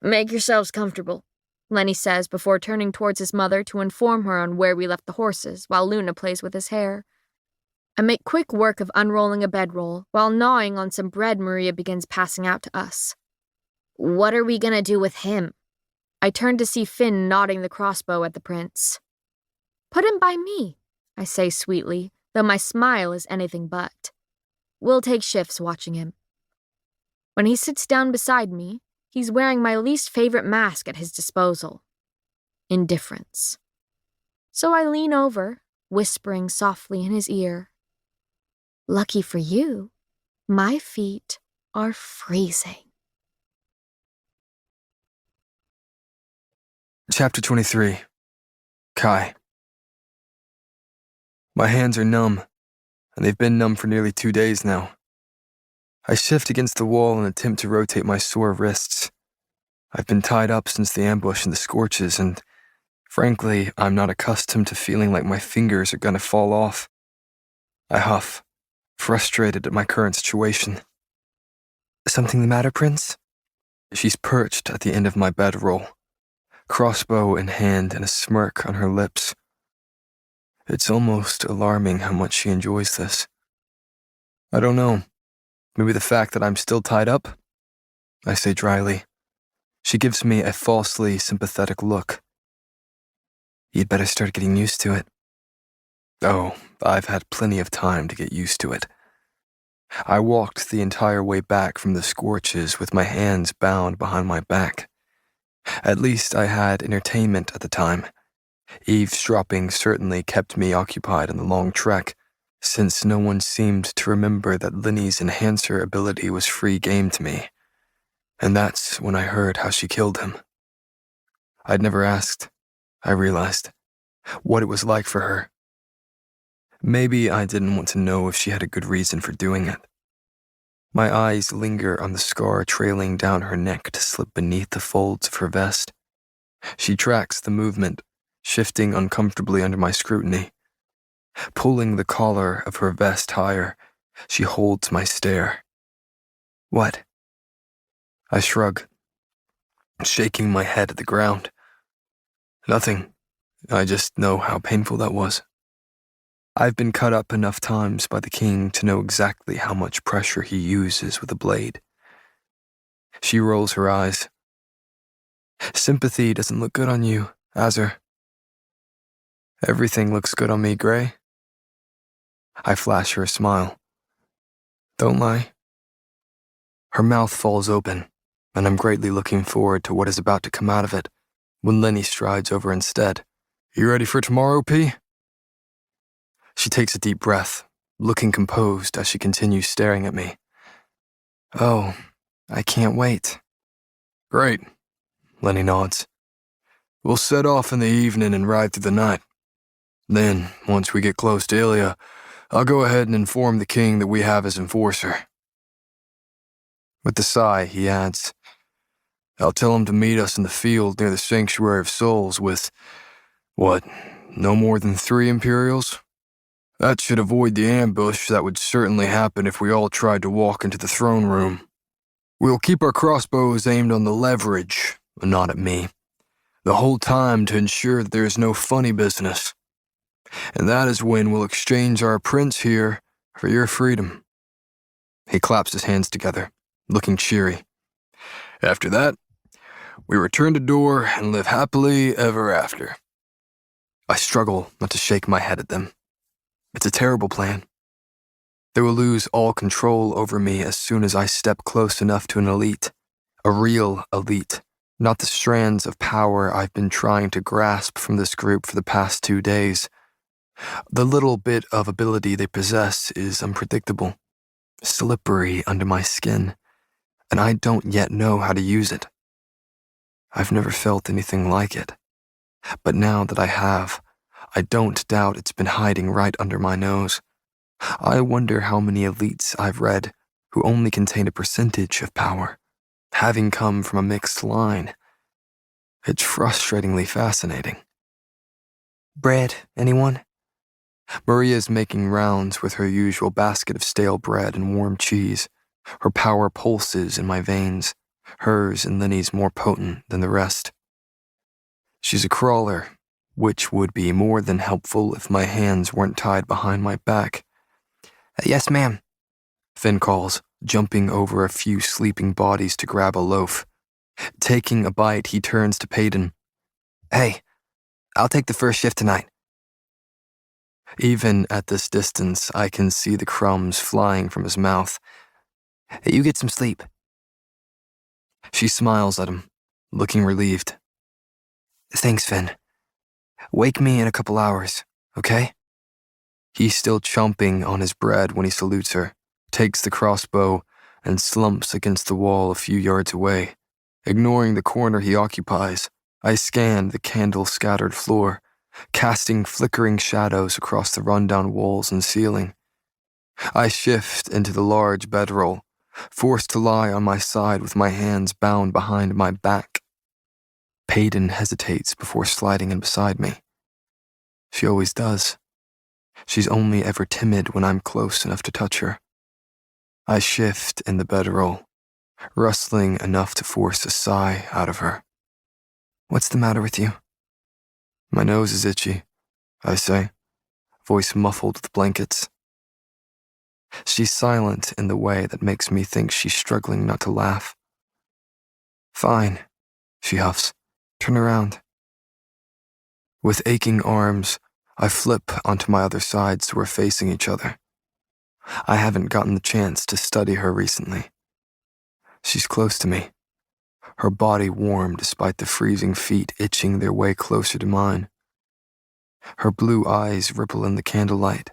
Make yourselves comfortable, Lenny says before turning towards his mother to inform her on where we left the horses while Luna plays with his hair. I make quick work of unrolling a bedroll while gnawing on some bread Maria begins passing out to us. What are we gonna do with him? I turn to see Finn nodding the crossbow at the prince. Put him by me, I say sweetly, though my smile is anything but. We'll take shifts watching him. When he sits down beside me, he's wearing my least favorite mask at his disposal. Indifference. So I lean over, whispering softly in his ear. Lucky for you, my feet are freezing. Chapter 23. Kai. My hands are numb, and they've been numb for nearly 2 days now. I shift against the wall and attempt to rotate my sore wrists. I've been tied up since the ambush and the scorches, and frankly, I'm not accustomed to feeling like my fingers are gonna fall off. I huff, frustrated at my current situation. Something the matter, Prince? She's perched at the end of my bedroll, crossbow in hand and a smirk on her lips. It's almost alarming how much she enjoys this. I don't know. Maybe the fact that I'm still tied up? I say dryly. She gives me a falsely sympathetic look. You'd better start getting used to it. Oh, I've had plenty of time to get used to it. I walked the entire way back from the scorches with my hands bound behind my back. At least I had entertainment at the time. Eavesdropping certainly kept me occupied on the long trek, since no one seemed to remember that Linny's enhancer ability was free game to me. And that's when I heard how she killed him. I'd never asked, I realized, what it was like for her. Maybe I didn't want to know if she had a good reason for doing it. My eyes linger on the scar trailing down her neck to slip beneath the folds of her vest. She tracks the movement, shifting uncomfortably under my scrutiny. Pulling the collar of her vest higher, she holds my stare. What? I shrug, shaking my head at the ground. Nothing. I just know how painful that was. I've been cut up enough times by the king to know exactly how much pressure he uses with a blade. She rolls her eyes. Sympathy doesn't look good on you, Azur. Everything looks good on me, Gray. I flash her a smile. Don't lie. Her mouth falls open, and I'm greatly looking forward to what is about to come out of it when Lenny strides over instead. You ready for tomorrow, P? She takes a deep breath, looking composed as she continues staring at me. Oh, I can't wait. Great, Lenny nods. We'll set off in the evening and ride through the night. Then, once we get close to Ilya, I'll go ahead and inform the king that we have his enforcer. With a sigh, he adds, I'll tell him to meet us in the field near the Sanctuary of Souls with, no more than 3 Imperials? That should avoid the ambush that would certainly happen if we all tried to walk into the throne room. We'll keep our crossbows aimed on the leverage, not at me, the whole time to ensure that there is no funny business. And that is when we'll exchange our prince here for your freedom. He claps his hands together, looking cheery. After that, we return to Dor and live happily ever after. I struggle not to shake my head at them. It's a terrible plan. They will lose all control over me as soon as I step close enough to an elite, a real elite, not the strands of power I've been trying to grasp from this group for the past 2 days. The little bit of ability they possess is unpredictable, slippery under my skin, and I don't yet know how to use it. I've never felt anything like it, but now that I have, I don't doubt it's been hiding right under my nose. I wonder how many elites I've read who only contain a percentage of power, having come from a mixed line. It's frustratingly fascinating. Bread, anyone? Maria's making rounds with her usual basket of stale bread and warm cheese. Her power pulses in my veins, hers and Lenny's more potent than the rest. She's a crawler, which would be more than helpful if my hands weren't tied behind my back. Yes, ma'am, Finn calls, jumping over a few sleeping bodies to grab a loaf. Taking a bite, he turns to Payton. Hey, I'll take the first shift tonight. Even at this distance, I can see the crumbs flying from his mouth. You get some sleep. She smiles at him, looking relieved. Thanks, Finn. Wake me in a couple hours, okay? He's still chomping on his bread when he salutes her, takes the crossbow, and slumps against the wall a few yards away. Ignoring the corner he occupies, I scan the candle-scattered floor, casting flickering shadows across the rundown walls and ceiling. I shift into the large bedroll, forced to lie on my side with my hands bound behind my back. Payton hesitates before sliding in beside me. She always does. She's only ever timid when I'm close enough to touch her. I shift in the bedroll, rustling enough to force a sigh out of her. What's the matter with you? My nose is itchy, I say, voice muffled with blankets. She's silent in the way that makes me think she's struggling not to laugh. Fine, she huffs. Turn around. With aching arms, I flip onto my other side so we're facing each other. I haven't gotten the chance to study her recently. She's close to me, her body warm despite the freezing feet itching their way closer to mine. Her blue eyes ripple in the candlelight,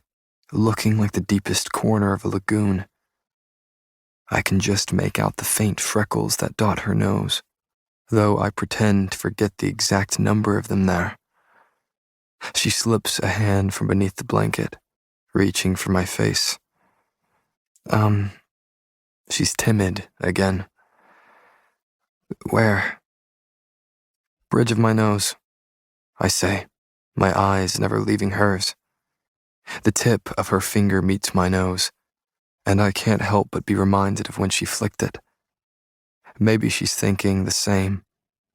looking like the deepest corner of a lagoon. I can just make out the faint freckles that dot her nose, though I pretend to forget the exact number of them there. She slips a hand from beneath the blanket, reaching for my face. She's timid again. Where? Bridge of my nose, I say, my eyes never leaving hers. The tip of her finger meets my nose, and I can't help but be reminded of when she flicked it. Maybe she's thinking the same,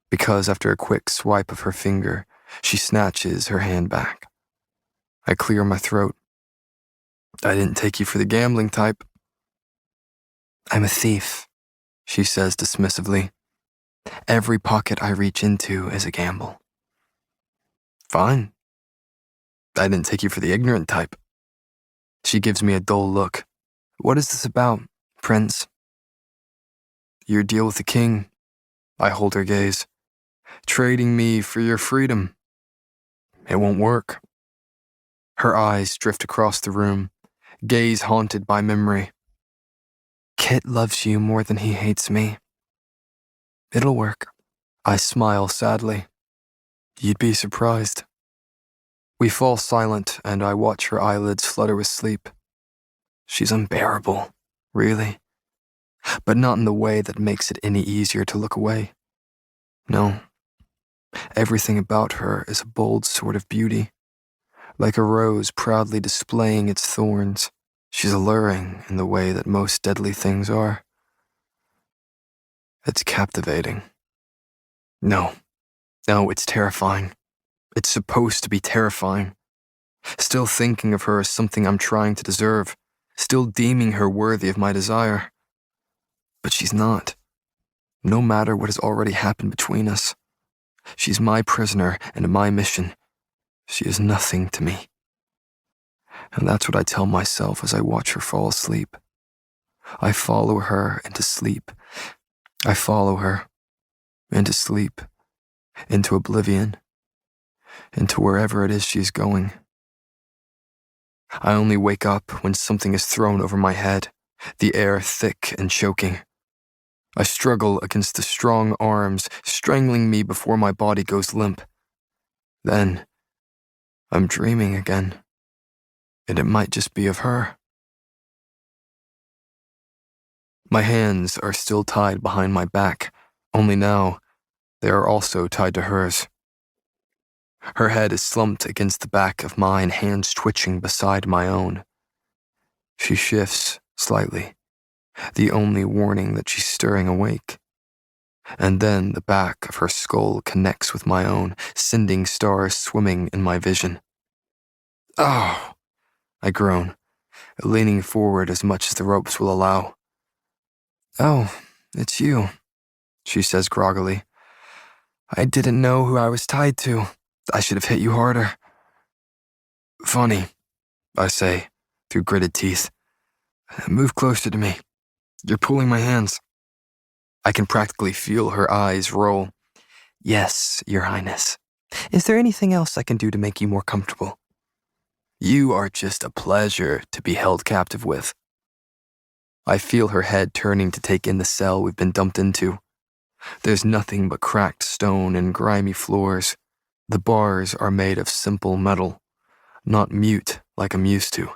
because after a quick swipe of her finger, she snatches her hand back. I clear my throat. I didn't take you for the gambling type. I'm a thief, she says dismissively. Every pocket I reach into is a gamble. Fine. I didn't take you for the ignorant type. She gives me a dull look. What is this about, Prince? Your deal with the king. I hold her gaze. Trading me for your freedom. It won't work. Her eyes drift across the room, gaze haunted by memory. Kit loves you more than he hates me. It'll work. I smile sadly. You'd be surprised. We fall silent, and I watch her eyelids flutter with sleep. She's unbearable, really. But not in the way that makes it any easier to look away. No. Everything about her is a bold sort of beauty. Like a rose proudly displaying its thorns, she's alluring in the way that most deadly things are. It's captivating. No, it's terrifying. It's supposed to be terrifying. Still thinking of her as something I'm trying to deserve, still deeming her worthy of my desire. But she's not. No matter what has already happened between us. She's my prisoner and my mission. She is nothing to me. And that's what I tell myself as I watch her fall asleep. I follow her into sleep. I follow her into sleep, into oblivion, into wherever it is she's going. I only wake up when something is thrown over my head, the air thick and choking. I struggle against the strong arms strangling me before my body goes limp. Then, I'm dreaming again, and it might just be of her. My hands are still tied behind my back, only now they are also tied to hers. Her head is slumped against the back of mine, hands twitching beside my own. She shifts slightly, the only warning that she's stirring awake. And then the back of her skull connects with my own, sending stars swimming in my vision. Oh, I groan, leaning forward as much as the ropes will allow. Oh, it's you, she says groggily. I didn't know who I was tied to. I should have hit you harder. Funny, I say, through gritted teeth. Move closer to me. You're pulling my hands. I can practically feel her eyes roll. Yes, Your Highness. Is there anything else I can do to make you more comfortable? You are just a pleasure to be held captive with. I feel her head turning to take in the cell we've been dumped into. There's nothing but cracked stone and grimy floors. The bars are made of simple metal, not mute like I'm used to.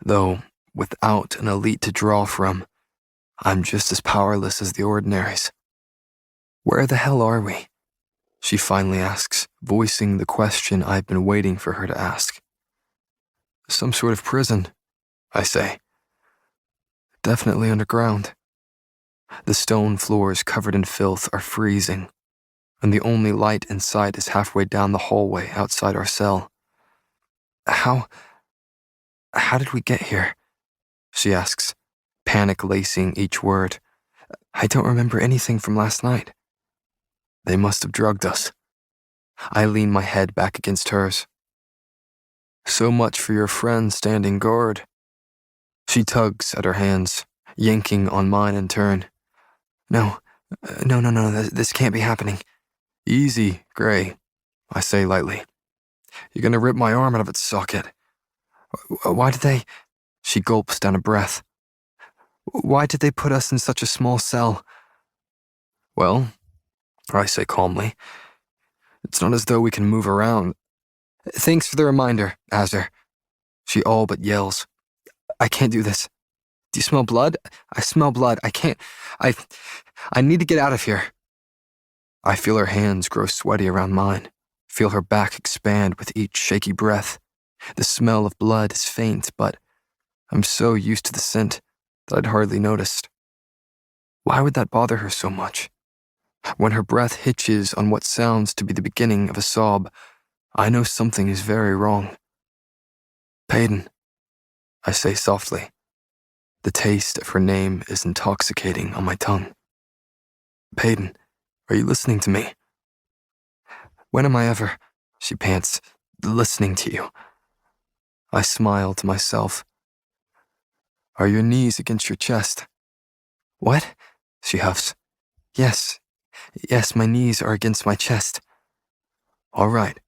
Though, without an elite to draw from, I'm just as powerless as the ordinaries. Where the hell are we? She finally asks, voicing the question I've been waiting for her to ask. Some sort of prison, I say. Definitely underground. The stone floors covered in filth are freezing, and the only light in sight is halfway down the hallway outside our cell. How did we get here? She asks, panic lacing each word. I don't remember anything from last night. They must have drugged us. I lean my head back against hers. So much for your friend standing guard. She tugs at her hands, yanking on mine in turn. No, this can't be happening. Easy, Gray, I say lightly. You're gonna rip my arm out of its socket. Why did they... She gulps down a breath. Why did they put us in such a small cell? Well, I say calmly, it's not as though we can move around. Thanks for the reminder, Azur. She all but yells. I can't do this. Do you smell blood? I smell blood. I can't. I need to get out of here. I feel her hands grow sweaty around mine, feel her back expand with each shaky breath. The smell of blood is faint, but I'm so used to the scent that I'd hardly noticed. Why would that bother her so much? When her breath hitches on what sounds to be the beginning of a sob, I know something is very wrong. Peyton, I say softly. The taste of her name is intoxicating on my tongue. Peyton, are you listening to me? When am I ever, she pants, listening to you? I smile to myself. Are your knees against your chest? What? She huffs. Yes, my knees are against my chest. All right,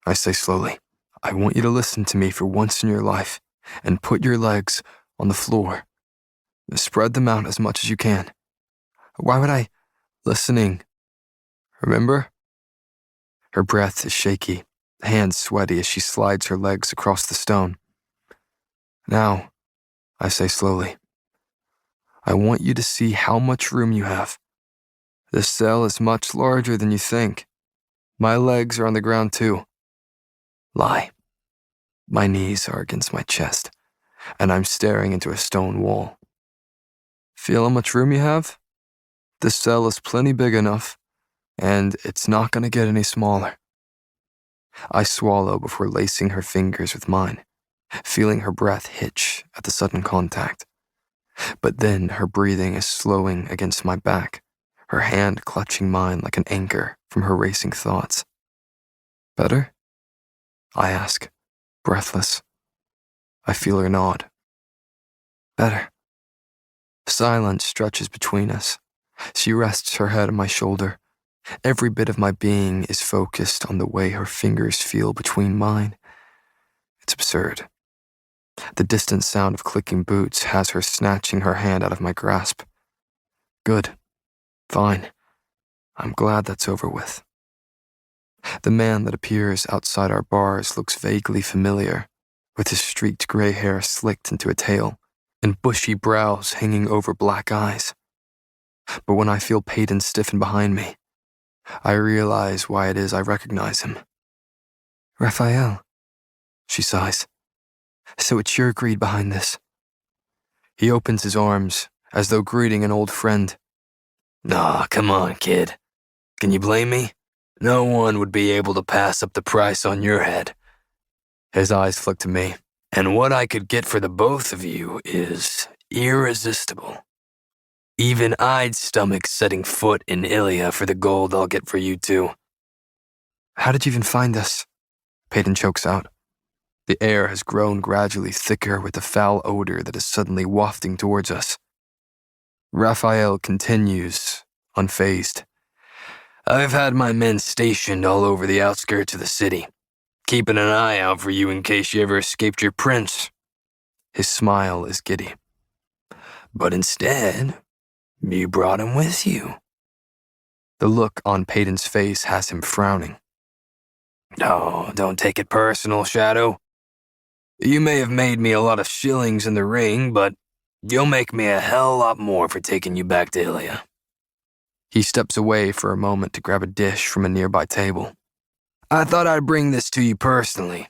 I say slowly. I want you to listen to me for once in your life and put your legs on the floor. Spread them out as much as you can. Why would I? Listening. Remember? Her breath is shaky, hands sweaty as she slides her legs across the stone. Now, I say slowly, I want you to see how much room you have. This cell is much larger than you think. My legs are on the ground too. Lie. My knees are against my chest, and I'm staring into a stone wall. Feel how much room you have? This cell is plenty big enough, and it's not going to get any smaller. I swallow before lacing her fingers with mine, feeling her breath hitch at the sudden contact. But then her breathing is slowing against my back, her hand clutching mine like an anchor from her racing thoughts. Better? I ask, breathless. I feel her nod. Better. Silence stretches between us. She rests her head on my shoulder. Every bit of my being is focused on the way her fingers feel between mine. It's absurd. The distant sound of clicking boots has her snatching her hand out of my grasp. Good. Fine. I'm glad that's over with. The man that appears outside our bars looks vaguely familiar, with his streaked gray hair slicked into a tail and bushy brows hanging over black eyes. But when I feel Peyton stiffen behind me, I realize why it is I recognize him. Raphael, she sighs. So it's your greed behind this. He opens his arms, as though greeting an old friend. Nah, come on, kid. Can you blame me? No one would be able to pass up the price on your head. His eyes flick to me. And what I could get for the both of you is irresistible. Even I'd stomach setting foot in Ilya for the gold I'll get for you two. How did you even find us? Peyton chokes out. The air has grown gradually thicker with the foul odor that is suddenly wafting towards us. Raphael continues, unfazed. I've had my men stationed all over the outskirts of the city, keeping an eye out for you in case you ever escaped your prince. His smile is giddy. But instead, you brought him with you. The look on Peyton's face has him frowning. No, don't take it personal, Shadow. You may have made me a lot of shillings in the ring, but you'll make me a hell lot more for taking you back to Ilya. He steps away for a moment to grab a dish from a nearby table. I thought I'd bring this to you personally.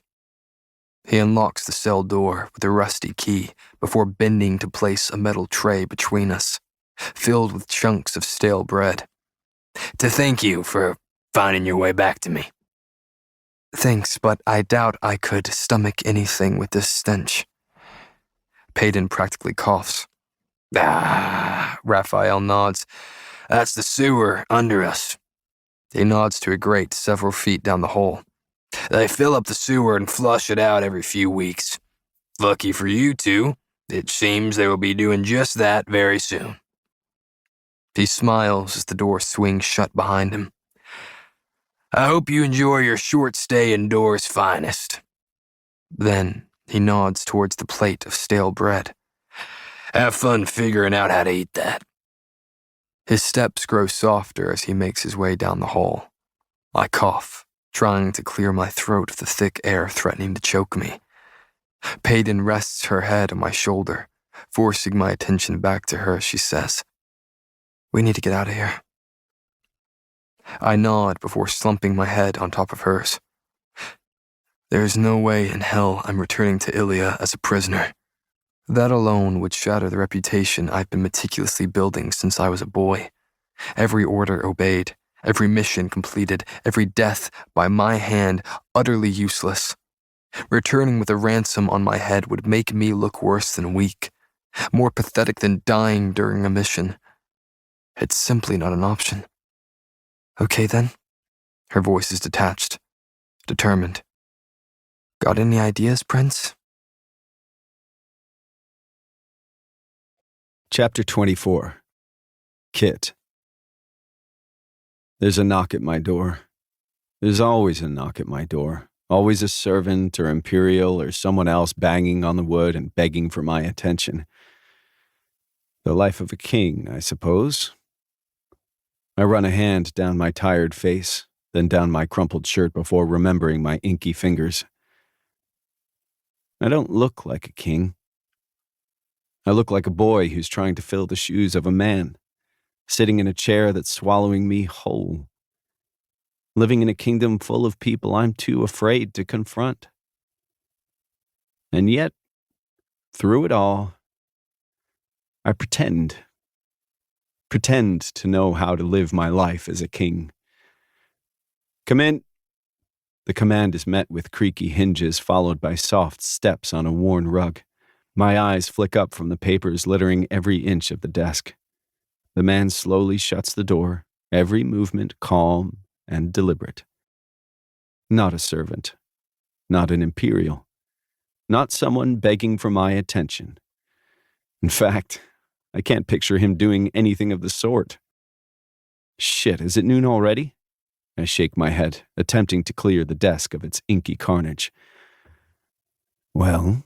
He unlocks the cell door with a rusty key before bending to place a metal tray between us, filled with chunks of stale bread. To thank you for finding your way back to me. Thanks, but I doubt I could stomach anything with this stench. Peyton practically coughs. Raphael nods. That's the sewer under us. He nods to a grate several feet down the hole. They fill up the sewer and flush it out every few weeks. Lucky for you two, it seems they will be doing just that very soon. He smiles as the door swings shut behind him. I hope you enjoy your short stay in Door's finest. Then he nods towards the plate of stale bread. Have fun figuring out how to eat that. His steps grow softer as he makes his way down the hall. I cough, trying to clear my throat of the thick air threatening to choke me. Peyton rests her head on my shoulder, forcing my attention back to her as she says, "We need to get out of here." I nod before slumping my head on top of hers. There is no way in hell I'm returning to Ilia as a prisoner. That alone would shatter the reputation I've been meticulously building since I was a boy. Every order obeyed, every mission completed, every death by my hand utterly useless. Returning with a ransom on my head would make me look worse than weak, more pathetic than dying during a mission. It's simply not an option. Okay then. Her voice is detached, determined. Got any ideas, Prince? Chapter 24. Kit. There's a knock at my door. There's always a knock at my door. Always a servant or Imperial or someone else banging on the wood and begging for my attention. The life of a king, I suppose. I run a hand down my tired face, then down my crumpled shirt before remembering my inky fingers. I don't look like a king. I look like a boy who's trying to fill the shoes of a man, sitting in a chair that's swallowing me whole. Living in a kingdom full of people I'm too afraid to confront. And yet, through it all, I pretend to know how to live my life as a king. Come in. The command is met with creaky hinges followed by soft steps on a worn rug. My eyes flick up from the papers littering every inch of the desk. The man slowly shuts the door, every movement calm and deliberate. Not a servant. Not an Imperial. Not someone begging for my attention. In fact, I can't picture him doing anything of the sort. Shit, is it noon already? I shake my head, attempting to clear the desk of its inky carnage. Well,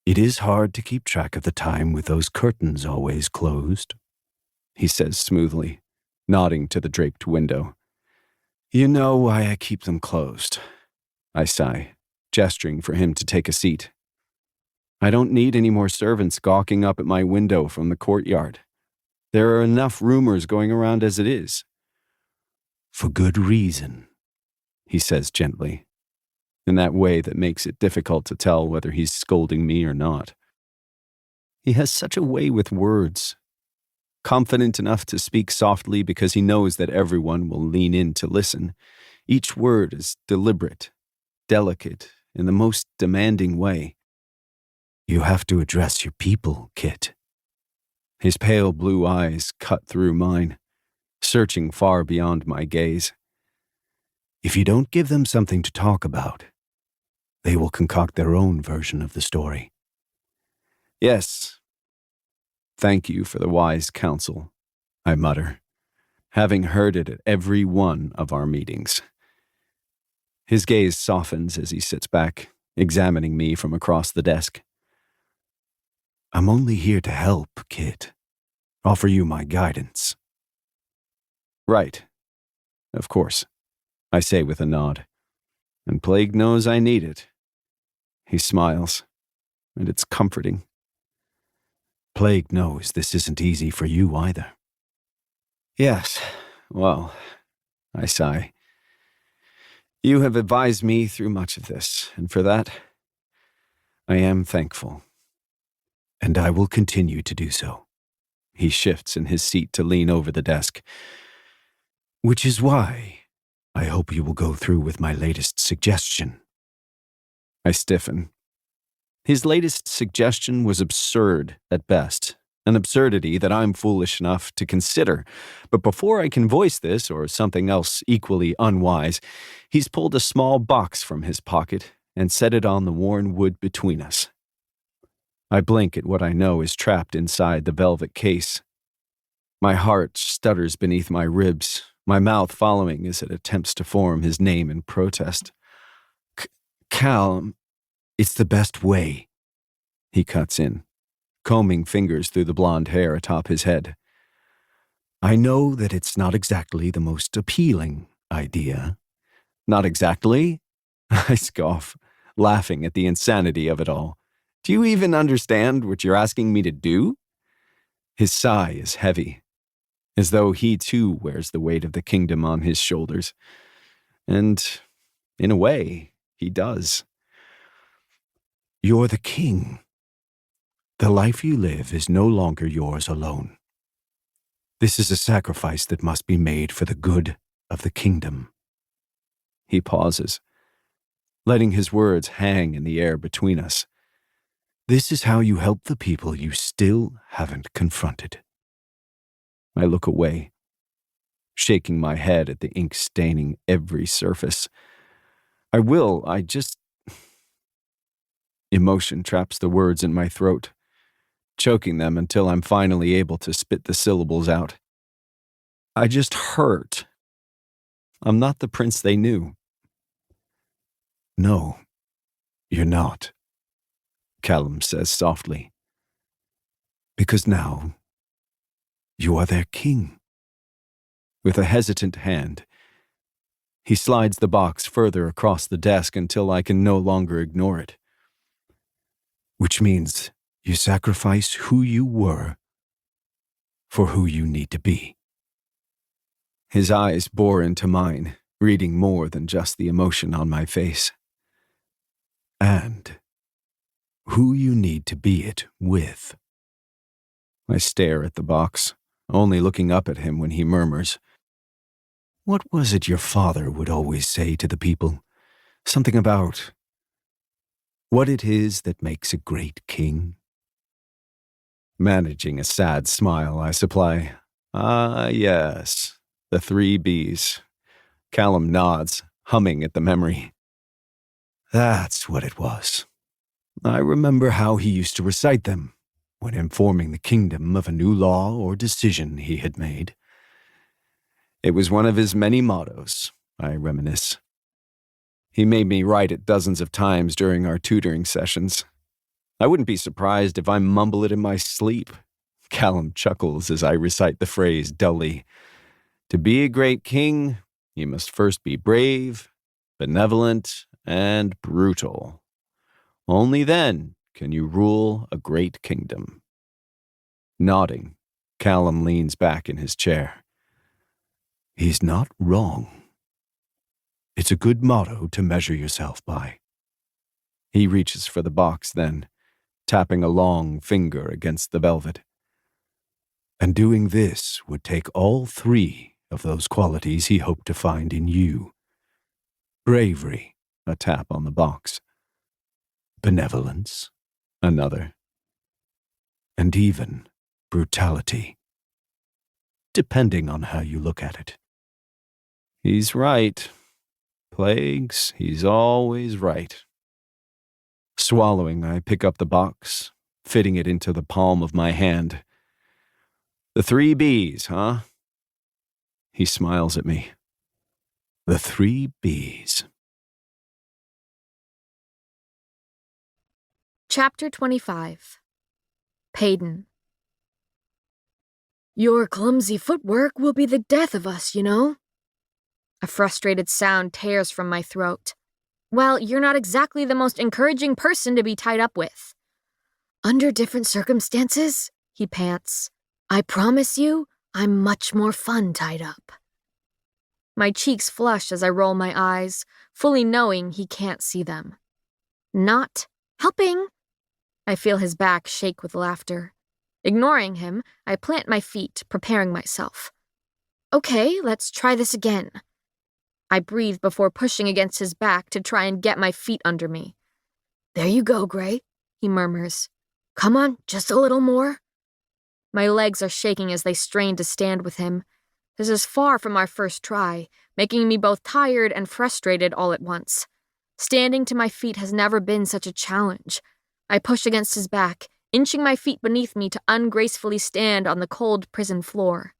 it is hard to keep track of the time with those curtains always closed, he says smoothly, nodding to the draped window. You know why I keep them closed, I sigh, gesturing for him to take a seat. I don't need any more servants gawking up at my window from the courtyard. There are enough rumors going around as it is. For good reason, he says gently, in that way that makes it difficult to tell whether he's scolding me or not. He has such a way with words, confident enough to speak softly because he knows that everyone will lean in to listen. Each word is deliberate, delicate, in the most demanding way. You have to address your people, Kit. His pale blue eyes cut through mine, searching far beyond my gaze. If you don't give them something to talk about, they will concoct their own version of the story. Yes. Thank you for the wise counsel, I mutter, having heard it at every one of our meetings. His gaze softens as he sits back, examining me from across the desk. I'm only here to help, Kit. Offer you my guidance. Right. Of course, I say with a nod. And Plague knows I need it. He smiles, and it's comforting. Plague knows this isn't easy for you either. Yes, well, I sigh. You have advised me through much of this, and for that, I am thankful. And I will continue to do so. He shifts in his seat to lean over the desk. Which is why I hope you will go through with my latest suggestion. I stiffen. His latest suggestion was absurd at best, an absurdity that I'm foolish enough to consider. But before I can voice this or something else equally unwise, he's pulled a small box from his pocket and set it on the worn wood between us. I blink at what I know is trapped inside the velvet case. My heart stutters beneath my ribs, my mouth following as it attempts to form his name in protest. Cal, it's the best way, he cuts in, combing fingers through the blonde hair atop his head. I know that it's not exactly the most appealing idea. Not exactly? I scoff, laughing at the insanity of it all. Do you even understand what you're asking me to do? His sigh is heavy, as though he too wears the weight of the kingdom on his shoulders. And, in a way, he does. You're the king. The life you live is no longer yours alone. This is a sacrifice that must be made for the good of the kingdom. He pauses, letting his words hang in the air between us. This is how you help the people you still haven't confronted. I look away, shaking my head at the ink staining every surface. I just... Emotion traps the words in my throat, choking them until I'm finally able to spit the syllables out. I just hurt. I'm not the prince they knew. No, you're not, Callum says softly. Because now, you are their king. With a hesitant hand, he slides the box further across the desk until I can no longer ignore it. Which means you sacrifice who you were for who you need to be. His eyes bore into mine, reading more than just the emotion on my face. And who you need to be it with. I stare at the box, only looking up at him when he murmurs, "What was it your father would always say to the people? Something about what it is that makes a great king?" Managing a sad smile, I supply, "Ah, yes, the 3 Bs. Callum nods, humming at the memory. That's what it was. I remember how he used to recite them when informing the kingdom of a new law or decision he had made. It was one of his many mottos, I reminisce. He made me write it dozens of times during our tutoring sessions. I wouldn't be surprised if I mumble it in my sleep. Callum chuckles as I recite the phrase dully. To be a great king, you must first be brave, benevolent, and brutal. Only then can you rule a great kingdom. Nodding, Callum leans back in his chair. He's not wrong. It's a good motto to measure yourself by. He reaches for the box then, tapping a long finger against the velvet. And doing this would take all 3 of those qualities he hoped to find in you. Bravery, a tap on the box. Benevolence, another. And even brutality. Depending on how you look at it. He's right. Plagues, he's always right. Swallowing, I pick up the box, fitting it into the palm of my hand. The 3 Bs, huh? He smiles at me. The 3 Bs. Chapter 25. Payton. Your clumsy footwork will be the death of us, you know? A frustrated sound tears from my throat. Well, you're not exactly the most encouraging person to be tied up with. Under different circumstances, he pants. I promise you, I'm much more fun tied up. My cheeks flush as I roll my eyes, fully knowing he can't see them. Not helping. I feel his back shake with laughter. Ignoring him, I plant my feet, preparing myself. Okay, let's try this again. I breathe before pushing against his back to try and get my feet under me. There you go, Gray, he murmurs. Come on, just a little more. My legs are shaking as they strain to stand with him. This is far from our first try, making me both tired and frustrated all at once. Standing to my feet has never been such a challenge. I push against his back, inching my feet beneath me to ungracefully stand on the cold prison floor.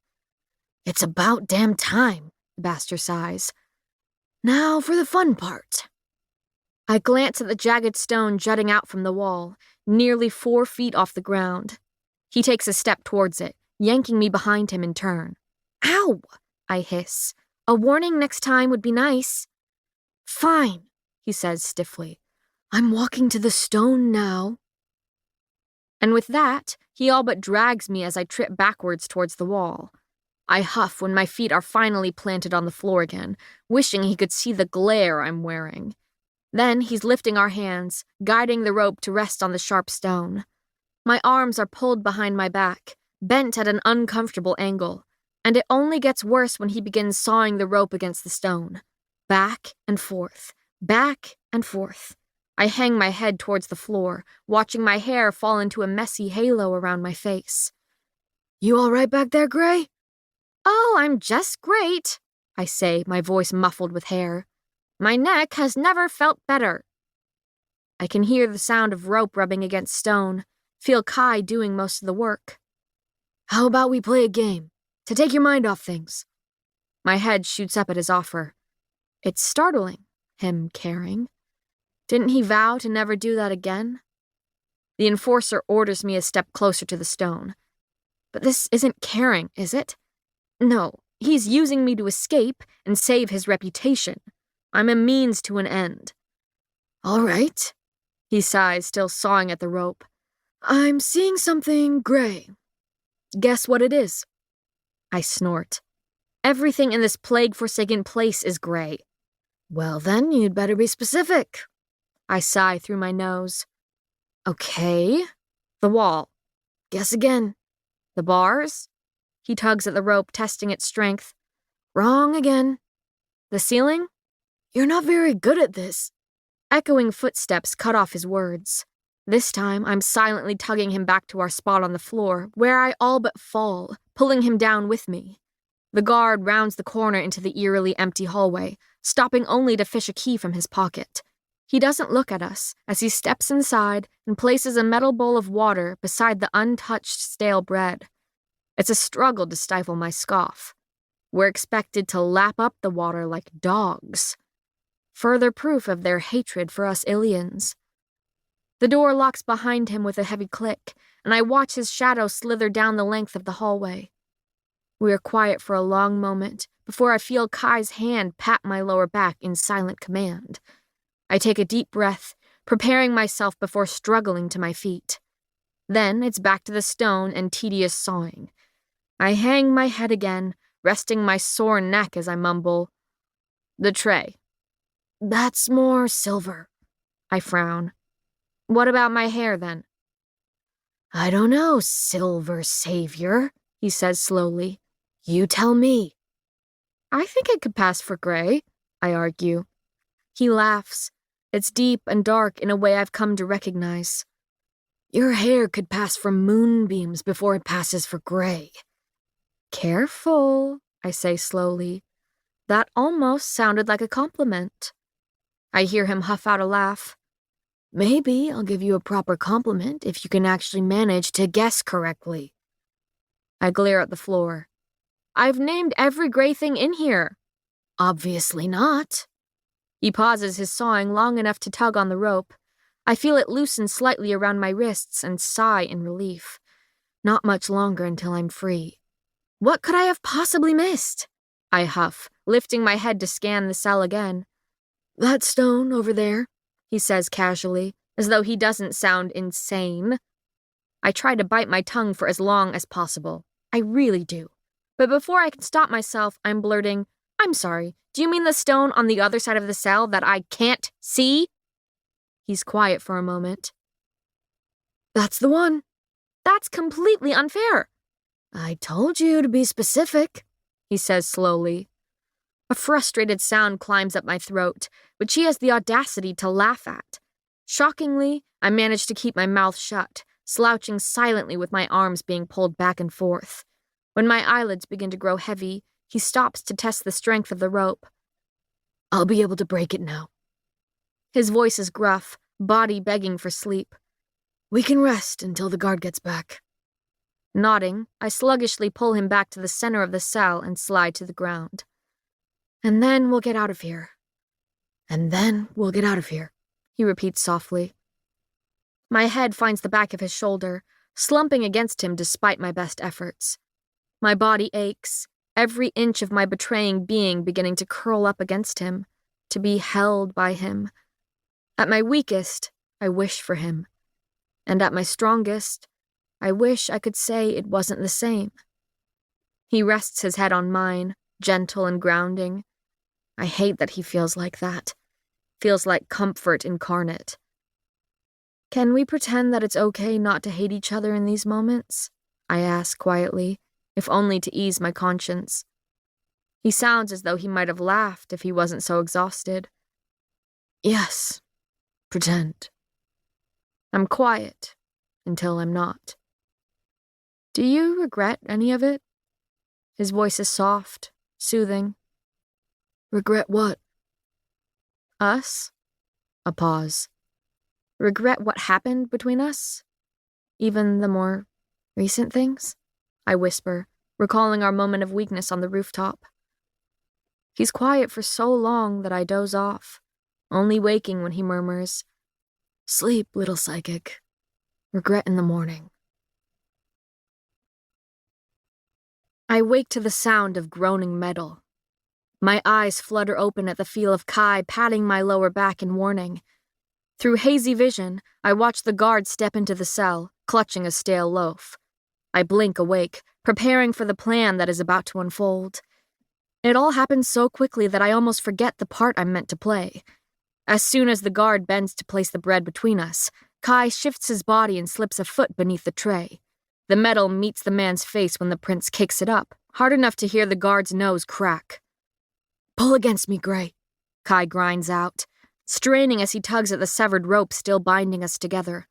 It's about damn time, the bastard sighs. Now for the fun part. I glance at the jagged stone jutting out from the wall, nearly 4 feet off the ground. He takes a step towards it, yanking me behind him in turn. Ow! I hiss. A warning next time would be nice. Fine, he says stiffly. I'm walking to the stone now. And with that, he all but drags me as I trip backwards towards the wall. I huff when my feet are finally planted on the floor again, wishing he could see the glare I'm wearing. Then he's lifting our hands, guiding the rope to rest on the sharp stone. My arms are pulled behind my back, bent at an uncomfortable angle, and it only gets worse when he begins sawing the rope against the stone. Back and forth, back and forth. I hang my head towards the floor, watching my hair fall into a messy halo around my face. You all right back there, Gray? Oh, I'm just great, I say, my voice muffled with hair. My neck has never felt better. I can hear the sound of rope rubbing against stone, feel Kai doing most of the work. How about we play a game, to take your mind off things? My head shoots up at his offer. It's startling, him caring. Didn't he vow to never do that again? The enforcer orders me a step closer to the stone. But this isn't caring, is it? No, he's using me to escape and save his reputation. I'm a means to an end. All right, he sighs, still sawing at the rope. I'm seeing something gray. Guess what it is? I snort. Everything in this plague-forsaken place is gray. Well then, you'd better be specific. I sigh through my nose. Okay. The wall. Guess again. The bars? He tugs at the rope, testing its strength. Wrong again. The ceiling? You're not very good at this. Echoing footsteps cut off his words. This time, I'm silently tugging him back to our spot on the floor, where I all but fall, pulling him down with me. The guard rounds the corner into the eerily empty hallway, stopping only to fish a key from his pocket. He doesn't look at us as he steps inside and places a metal bowl of water beside the untouched stale bread. It's a struggle to stifle my scoff. We're expected to lap up the water like dogs. Further proof of their hatred for us Ilians. The door locks behind him with a heavy click, and I watch his shadow slither down the length of the hallway. We are quiet for a long moment before I feel Kai's hand pat my lower back in silent command. I take a deep breath, preparing myself before struggling to my feet. Then it's back to the stone and tedious sawing. I hang my head again, resting my sore neck as I mumble, "The tray." That's more silver. I frown. What about my hair, then? I don't know, silver savior, he says slowly. You tell me. I think it could pass for gray, I argue. He laughs. It's deep and dark in a way I've come to recognize. Your hair could pass for moonbeams before it passes for gray. Careful, I say slowly. That almost sounded like a compliment. I hear him huff out a laugh. Maybe I'll give you a proper compliment if you can actually manage to guess correctly. I glare at the floor. I've named every gray thing in here. Obviously not. He pauses his sawing long enough to tug on the rope. I feel it loosen slightly around my wrists and sigh in relief. Not much longer until I'm free. What could I have possibly missed? I huff, lifting my head to scan the cell again. That stone over there, he says casually, as though he doesn't sound insane. I try to bite my tongue for as long as possible. I really do. But before I can stop myself, I'm blurting, I'm sorry, do you mean the stone on the other side of the cell that I can't see? He's quiet for a moment. That's the one. That's completely unfair. I told you to be specific, he says slowly. A frustrated sound climbs up my throat, which he has the audacity to laugh at. Shockingly, I manage to keep my mouth shut, slouching silently with my arms being pulled back and forth. When my eyelids begin to grow heavy, he stops to test the strength of the rope. I'll be able to break it now. His voice is gruff, body begging for sleep. We can rest until the guard gets back. Nodding, I sluggishly pull him back to the center of the cell and slide to the ground. And then we'll get out of here. And then we'll get out of here, he repeats softly. My head finds the back of his shoulder, slumping against him despite my best efforts. My body aches, every inch of my betraying being beginning to curl up against him, to be held by him. At my weakest, I wish for him. And at my strongest, I wish I could say it wasn't the same. He rests his head on mine, gentle and grounding. I hate that he feels like that. Feels like comfort incarnate. Can we pretend that it's okay not to hate each other in these moments? I ask quietly, if only to ease my conscience. He sounds as though he might have laughed if he wasn't so exhausted. Yes, pretend. I'm quiet until I'm not. Do you regret any of it? His voice is soft, soothing. Regret what? Us? A pause. Regret what happened between us? Even the more recent things? I whisper, recalling our moment of weakness on the rooftop. He's quiet for so long that I doze off, only waking when he murmurs, "Sleep, little psychic. Regret in the morning." I wake to the sound of groaning metal. My eyes flutter open at the feel of Kai patting my lower back in warning. Through hazy vision, I watch the guard step into the cell, clutching a stale loaf. I blink awake, preparing for the plan that is about to unfold. It all happens so quickly that I almost forget the part I'm meant to play. As soon as the guard bends to place the bread between us, Kai shifts his body and slips a foot beneath the tray. The metal meets the man's face when the prince kicks it up, hard enough to hear the guard's nose crack. "Pull against me, Gray," Kai grinds out, straining as he tugs at the severed rope still binding us together.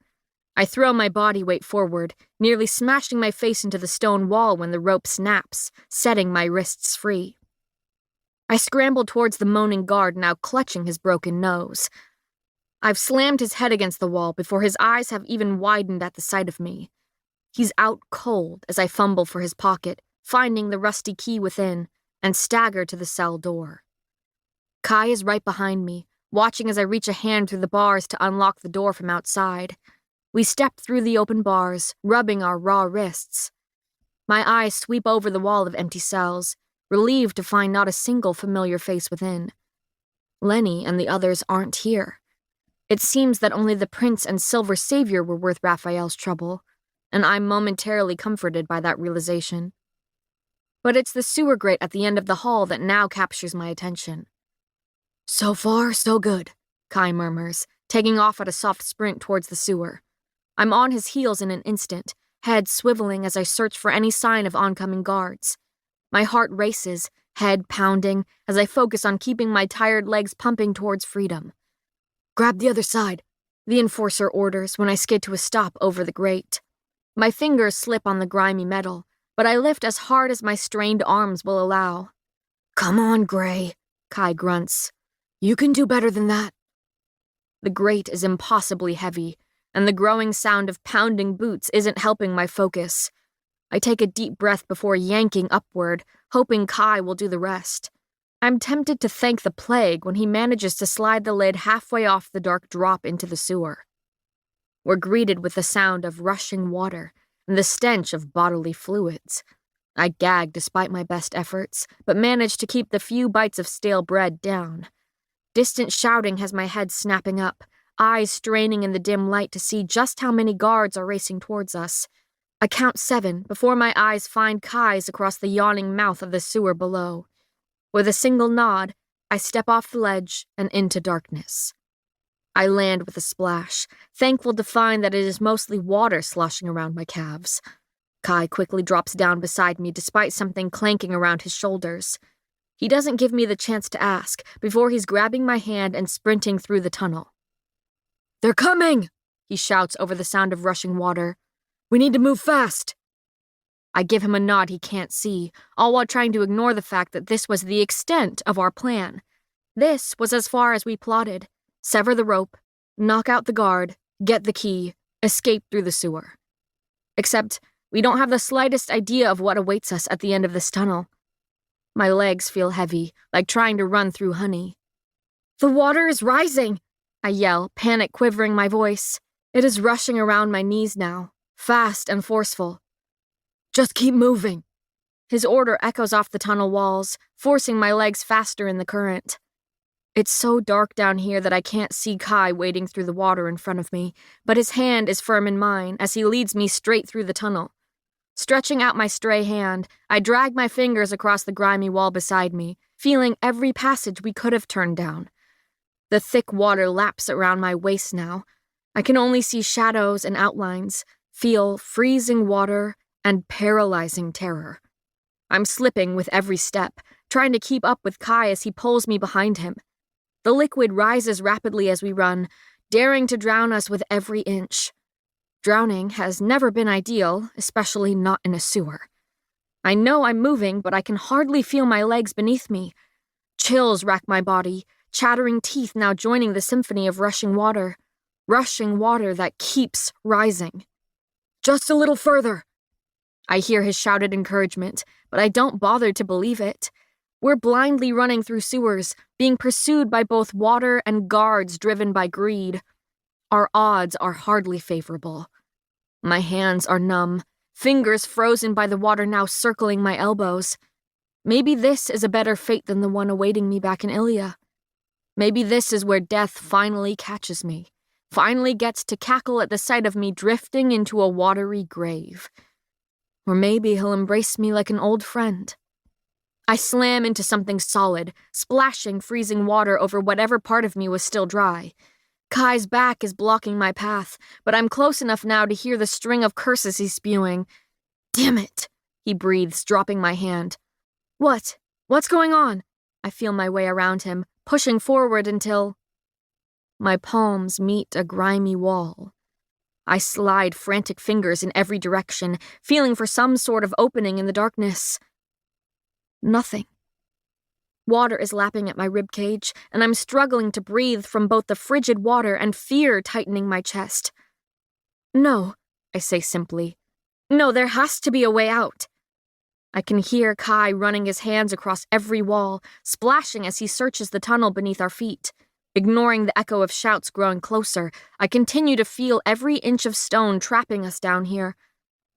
I throw my body weight forward, nearly smashing my face into the stone wall when the rope snaps, setting my wrists free. I scramble towards the moaning guard, now clutching his broken nose. I've slammed his head against the wall before his eyes have even widened at the sight of me. He's out cold as I fumble for his pocket, finding the rusty key within, and stagger to the cell door. Kai is right behind me, watching as I reach a hand through the bars to unlock the door from outside. We step through the open bars, rubbing our raw wrists. My eyes sweep over the wall of empty cells, relieved to find not a single familiar face within. Lenny and the others aren't here. It seems that only the prince and Silver Savior were worth Raphael's trouble, and I'm momentarily comforted by that realization. But it's the sewer grate at the end of the hall that now captures my attention. "So far, so good," Kai murmurs, taking off at a soft sprint towards the sewer. I'm on his heels in an instant, head swiveling as I search for any sign of oncoming guards. My heart races, head pounding, as I focus on keeping my tired legs pumping towards freedom. "Grab the other side," the enforcer orders when I skid to a stop over the grate. My fingers slip on the grimy metal, but I lift as hard as my strained arms will allow. "Come on, Gray," Kai grunts. "You can do better than that." The grate is impossibly heavy, and the growing sound of pounding boots isn't helping my focus. I take a deep breath before yanking upward, hoping Kai will do the rest. I'm tempted to thank the plague when he manages to slide the lid halfway off the dark drop into the sewer. We're greeted with the sound of rushing water and the stench of bodily fluids. I gag despite my best efforts, but manage to keep the few bites of stale bread down. Distant shouting has my head snapping up, eyes straining in the dim light to see just how many guards are racing towards us. I count 7 before my eyes find Kai's across the yawning mouth of the sewer below. With a single nod, I step off the ledge and into darkness. I land with a splash, thankful to find that it is mostly water sloshing around my calves. Kai quickly drops down beside me despite something clanking around his shoulders. He doesn't give me the chance to ask before he's grabbing my hand and sprinting through the tunnel. "They're coming!" he shouts over the sound of rushing water. "We need to move fast." I give him a nod he can't see, all while trying to ignore the fact that this was the extent of our plan. This was as far as we plotted. Sever the rope, knock out the guard, get the key, escape through the sewer. Except we don't have the slightest idea of what awaits us at the end of this tunnel. My legs feel heavy, like trying to run through honey. "The water is rising!" I yell, panic quivering my voice. It is rushing around my knees now, fast and forceful. "Just keep moving." His order echoes off the tunnel walls, forcing my legs faster in the current. It's so dark down here that I can't see Kai wading through the water in front of me, but his hand is firm in mine as he leads me straight through the tunnel. Stretching out my stray hand, I drag my fingers across the grimy wall beside me, feeling every passage we could have turned down. The thick water laps around my waist now. I can only see shadows and outlines, feel freezing water and paralyzing terror. I'm slipping with every step, trying to keep up with Kai as he pulls me behind him. The liquid rises rapidly as we run, daring to drown us with every inch. Drowning has never been ideal, especially not in a sewer. I know I'm moving, but I can hardly feel my legs beneath me. Chills rack my body, chattering teeth now joining the symphony of rushing water that keeps rising. Just a little further. I hear his shouted encouragement, but I don't bother to believe it. We're blindly running through sewers, being pursued by both water and guards driven by greed. Our odds are hardly favorable. My hands are numb, fingers frozen by the water now circling my elbows. Maybe this is a better fate than the one awaiting me back in Ilia. Maybe this is where death finally catches me, finally gets to cackle at the sight of me drifting into a watery grave. Or maybe he'll embrace me like an old friend. I slam into something solid, splashing freezing water over whatever part of me was still dry. Kai's back is blocking my path, but I'm close enough now to hear the string of curses he's spewing. Damn it, he breathes, dropping my hand. What? What's going on? I feel my way around him, pushing forward until my palms meet a grimy wall. I slide frantic fingers in every direction, feeling for some sort of opening in the darkness. Nothing. Water is lapping at my ribcage, and I'm struggling to breathe from both the frigid water and fear tightening my chest. No, I say simply. No, there has to be a way out. I can hear Kai running his hands across every wall, splashing as he searches the tunnel beneath our feet. Ignoring the echo of shouts growing closer, I continue to feel every inch of stone trapping us down here.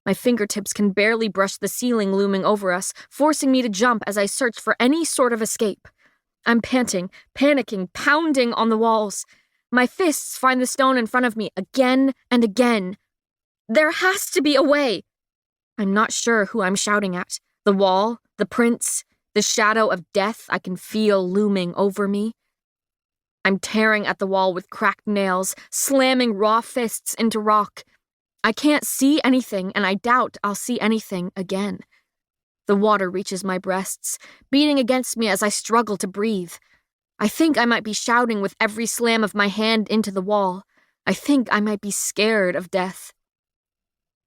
My fingertips can barely brush the ceiling looming over us, forcing me to jump as I search for any sort of escape. I'm panting, panicking, pounding on the walls. My fists find the stone in front of me again and again. There has to be a way. I'm not sure who I'm shouting at. The wall, the prince, the shadow of death I can feel looming over me. I'm tearing at the wall with cracked nails, slamming raw fists into rock. I can't see anything, and I doubt I'll see anything again. The water reaches my breasts, beating against me as I struggle to breathe. I think I might be shouting with every slam of my hand into the wall. I think I might be scared of death.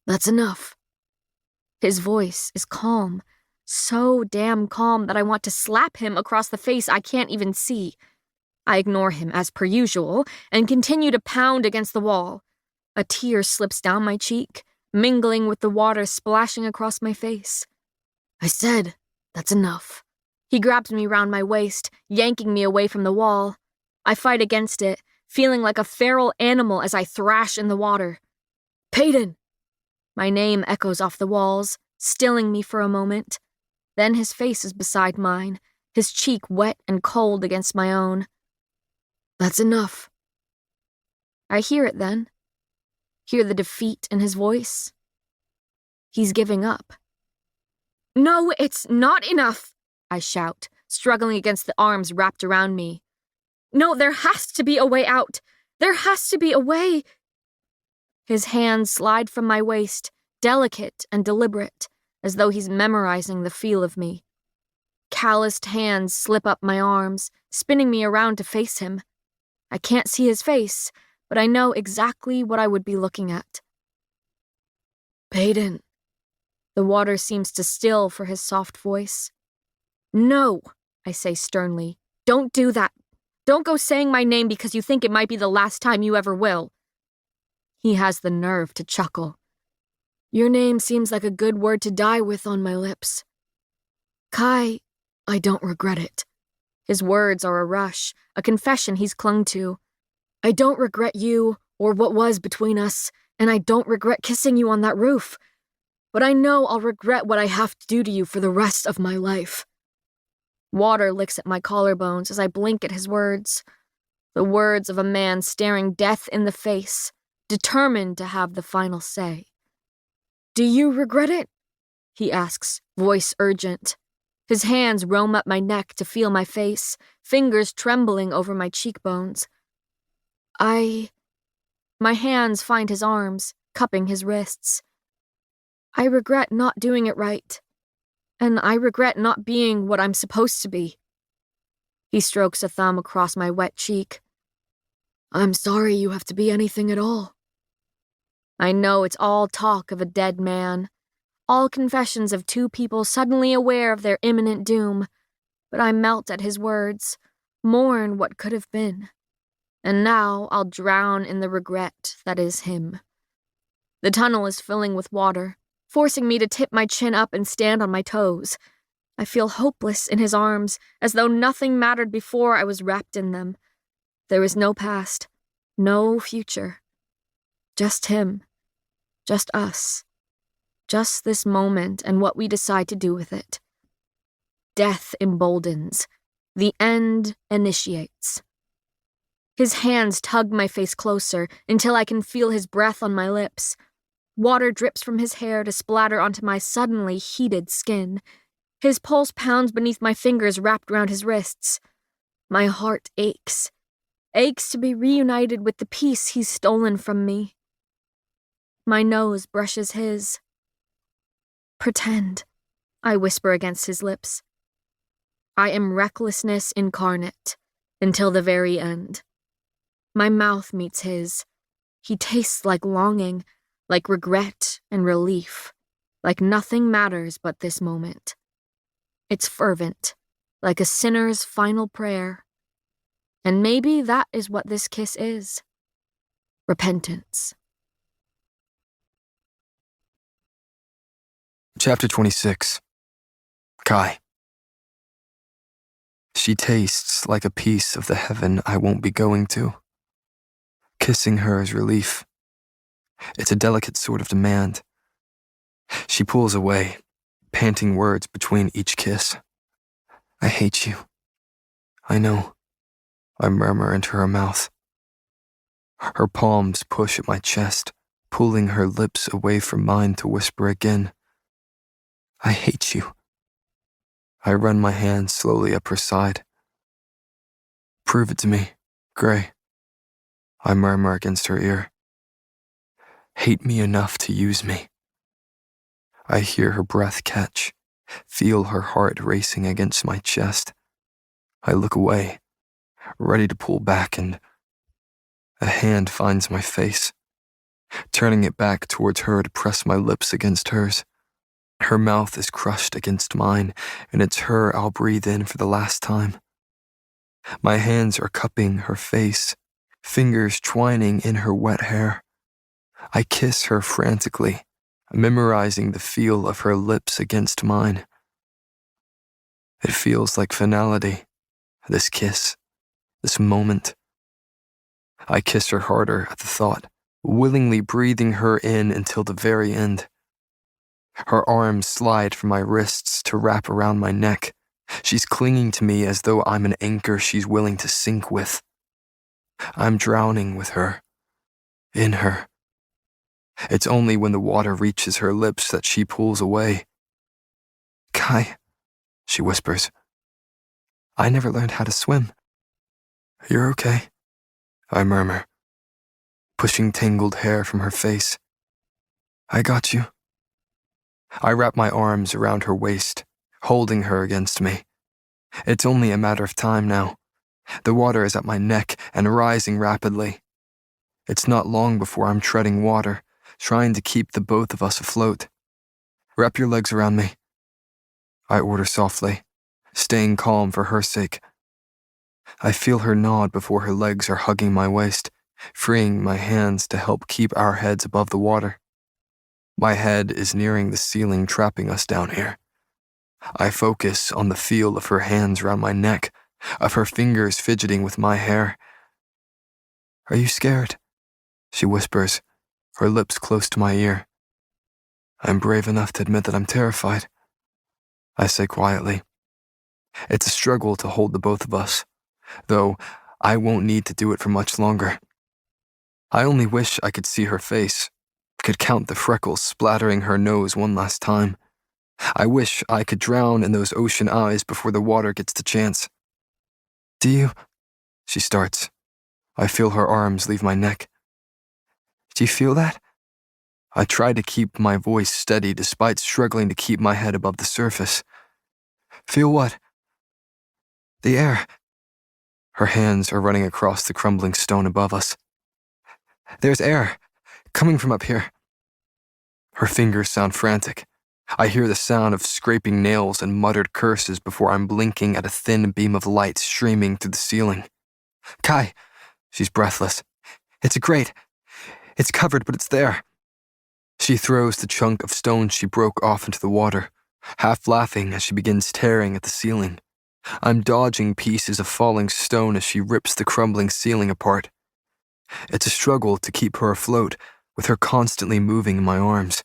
That's enough. His voice is calm, so damn calm that I want to slap him across the face I can't even see. I ignore him as per usual and continue to pound against the wall. A tear slips down my cheek, mingling with the water splashing across my face. I said, that's enough. He grabs me round my waist, yanking me away from the wall. I fight against it, feeling like a feral animal as I thrash in the water. Peyton! My name echoes off the walls, stilling me for a moment. Then his face is beside mine, his cheek wet and cold against my own. That's enough. I hear it then. Hear the defeat in his voice. He's giving up. No, it's not enough, I shout, struggling against the arms wrapped around me. No, there has to be a way out. There has to be a way. His hands slide from my waist, delicate and deliberate, as though he's memorizing the feel of me. Calloused hands slip up my arms, spinning me around to face him. I can't see his face, but I know exactly what I would be looking at. Peyton. The water seems to still for his soft voice. No, I say sternly. Don't do that. Don't go saying my name because you think it might be the last time you ever will. He has the nerve to chuckle. Your name seems like a good word to die with on my lips. Kai, I don't regret it. His words are a rush, a confession he's clung to. I don't regret you or what was between us, and I don't regret kissing you on that roof. But I know I'll regret what I have to do to you for the rest of my life. Water licks at my collarbones as I blink at his words. The words of a man staring death in the face, determined to have the final say. "Do you regret it?" he asks, voice urgent. His hands roam up my neck to feel my face, fingers trembling over my cheekbones. My hands find his arms, cupping his wrists. I regret not doing it right, and I regret not being what I'm supposed to be. He strokes a thumb across my wet cheek. I'm sorry you have to be anything at all. I know it's all talk of a dead man, all confessions of two people suddenly aware of their imminent doom, but I melt at his words, mourn what could have been, and now I'll drown in the regret that is him. The tunnel is filling with water, forcing me to tip my chin up and stand on my toes. I feel hopeless in his arms, as though nothing mattered before I was wrapped in them. There is no past, no future. Just him. Just us. Just this moment and what we decide to do with it. Death emboldens. The end initiates. His hands tug my face closer until I can feel his breath on my lips. Water drips from his hair to splatter onto my suddenly heated skin. His pulse pounds beneath my fingers wrapped around his wrists. My heart aches. Aches to be reunited with the peace he's stolen from me. My nose brushes his. Pretend, I whisper against his lips. I am recklessness incarnate, until the very end. My mouth meets his. He tastes like longing, like regret and relief, like nothing matters but this moment. It's fervent, like a sinner's final prayer. And maybe that is what this kiss is. Repentance. Chapter 26. Kai. She tastes like a piece of the heaven I won't be going to. Kissing her is relief. It's a delicate sort of demand. She pulls away, panting words between each kiss. I hate you. I know. I murmur into her mouth. Her palms push at my chest, pulling her lips away from mine to whisper again. I hate you. I run my hand slowly up her side. Prove it to me, Gray. I murmur against her ear. Hate me enough to use me. I hear her breath catch, feel her heart racing against my chest. I look away, ready to pull back, and a hand finds my face, turning it back towards her to press my lips against hers. Her mouth is crushed against mine, and it's her I'll breathe in for the last time. My hands are cupping her face, fingers twining in her wet hair. I kiss her frantically, memorizing the feel of her lips against mine. It feels like finality, this kiss, this moment. I kiss her harder at the thought, willingly breathing her in until the very end. Her arms slide from my wrists to wrap around my neck. She's clinging to me as though I'm an anchor she's willing to sink with. I'm drowning with her, in her. It's only when the water reaches her lips that she pulls away. Kai, she whispers. I never learned how to swim. You're okay, I murmur, pushing tangled hair from her face. I got you. I wrap my arms around her waist, holding her against me. It's only a matter of time now. The water is at my neck and rising rapidly. It's not long before I'm treading water, trying to keep the both of us afloat. Wrap your legs around me, I order softly, staying calm for her sake. I feel her nod before her legs are hugging my waist, freeing my hands to help keep our heads above the water. My head is nearing the ceiling, trapping us down here. I focus on the feel of her hands around my neck, of her fingers fidgeting with my hair. Are you scared? She whispers, her lips close to my ear. I'm brave enough to admit that I'm terrified, I say quietly. It's a struggle to hold the both of us, though I won't need to do it for much longer. I only wish I could see her face, could count the freckles splattering her nose one last time. I wish I could drown in those ocean eyes before the water gets the chance. Do you? She starts. I feel her arms leave my neck. Do you feel that? I try to keep my voice steady despite struggling to keep my head above the surface. Feel what? The air. Her hands are running across the crumbling stone above us. There's air, coming from up here. Her fingers sound frantic. I hear the sound of scraping nails and muttered curses before I'm blinking at a thin beam of light streaming through the ceiling. Kai, she's breathless. It's a grate. It's covered, but it's there. She throws the chunk of stone she broke off into the water, half laughing as she begins tearing at the ceiling. I'm dodging pieces of falling stone as she rips the crumbling ceiling apart. It's a struggle to keep her afloat, with her constantly moving in my arms,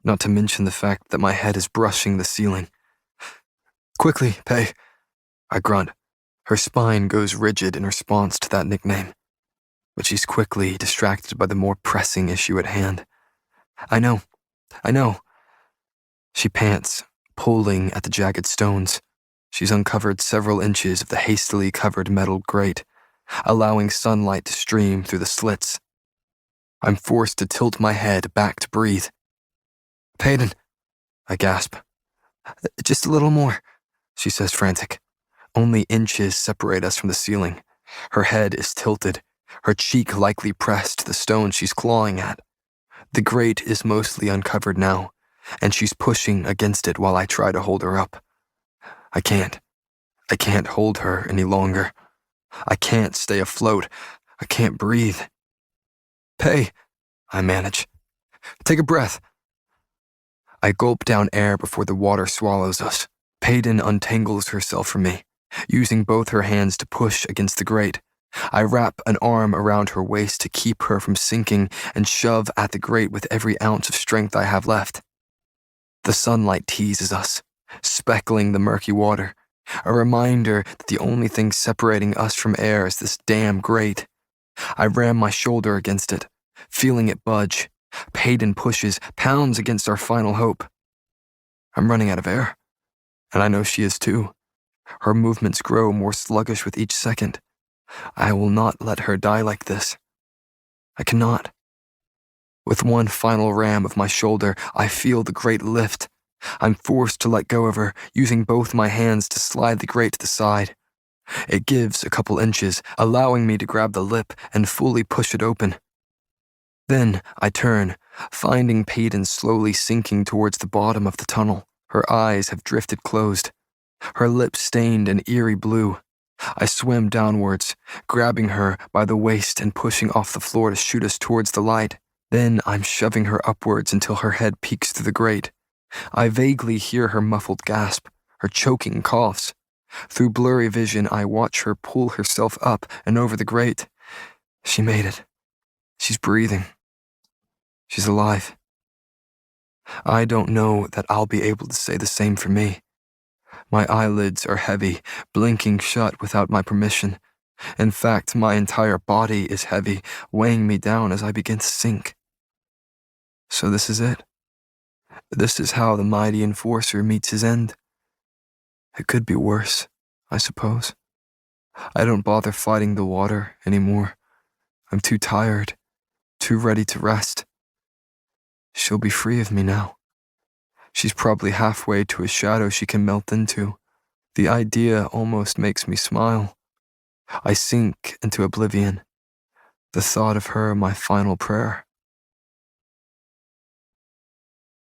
not to mention the fact that my head is brushing the ceiling. Quickly, Pei, I grunt. Her spine goes rigid in response to that nickname, but she's quickly distracted by the more pressing issue at hand. I know. She pants, pulling at the jagged stones. She's uncovered several inches of the hastily covered metal grate, allowing sunlight to stream through the slits. I'm forced to tilt my head back to breathe. Peyton, I gasp. Just a little more, she says frantic. Only inches separate us from the ceiling. Her head is tilted, her cheek likely pressed to the stone she's clawing at. The grate is mostly uncovered now, and she's pushing against it while I try to hold her up. I can't hold her any longer. I can't stay afloat. I can't breathe. Pei, I manage. Take a breath. I gulp down air before the water swallows us. Peyton untangles herself from me, using both her hands to push against the grate. I wrap an arm around her waist to keep her from sinking and shove at the grate with every ounce of strength I have left. The sunlight teases us, speckling the murky water, a reminder that the only thing separating us from air is this damn grate. I ram my shoulder against it, feeling it budge. Peyton pushes, pounds against our final hope. I'm running out of air, and I know she is too. Her movements grow more sluggish with each second. I will not let her die like this. I cannot. With one final ram of my shoulder, I feel the grate lift. I'm forced to let go of her, using both my hands to slide the grate to the side. It gives a couple inches, allowing me to grab the lip and fully push it open. Then I turn, finding Peyton slowly sinking towards the bottom of the tunnel. Her eyes have drifted closed, her lips stained an eerie blue. I swim downwards, grabbing her by the waist and pushing off the floor to shoot us towards the light. Then I'm shoving her upwards until her head peeks through the grate. I vaguely hear her muffled gasp, her choking coughs. Through blurry vision, I watch her pull herself up and over the grate. She made it. She's breathing. She's alive. I don't know that I'll be able to say the same for me. My eyelids are heavy, blinking shut without my permission. In fact, my entire body is heavy, weighing me down as I begin to sink. So this is it. This is how the mighty enforcer meets his end. It could be worse, I suppose. I don't bother fighting the water anymore. I'm too tired, too ready to rest. She'll be free of me now. She's probably halfway to a shadow she can melt into. The idea almost makes me smile. I sink into oblivion. The thought of her my final prayer.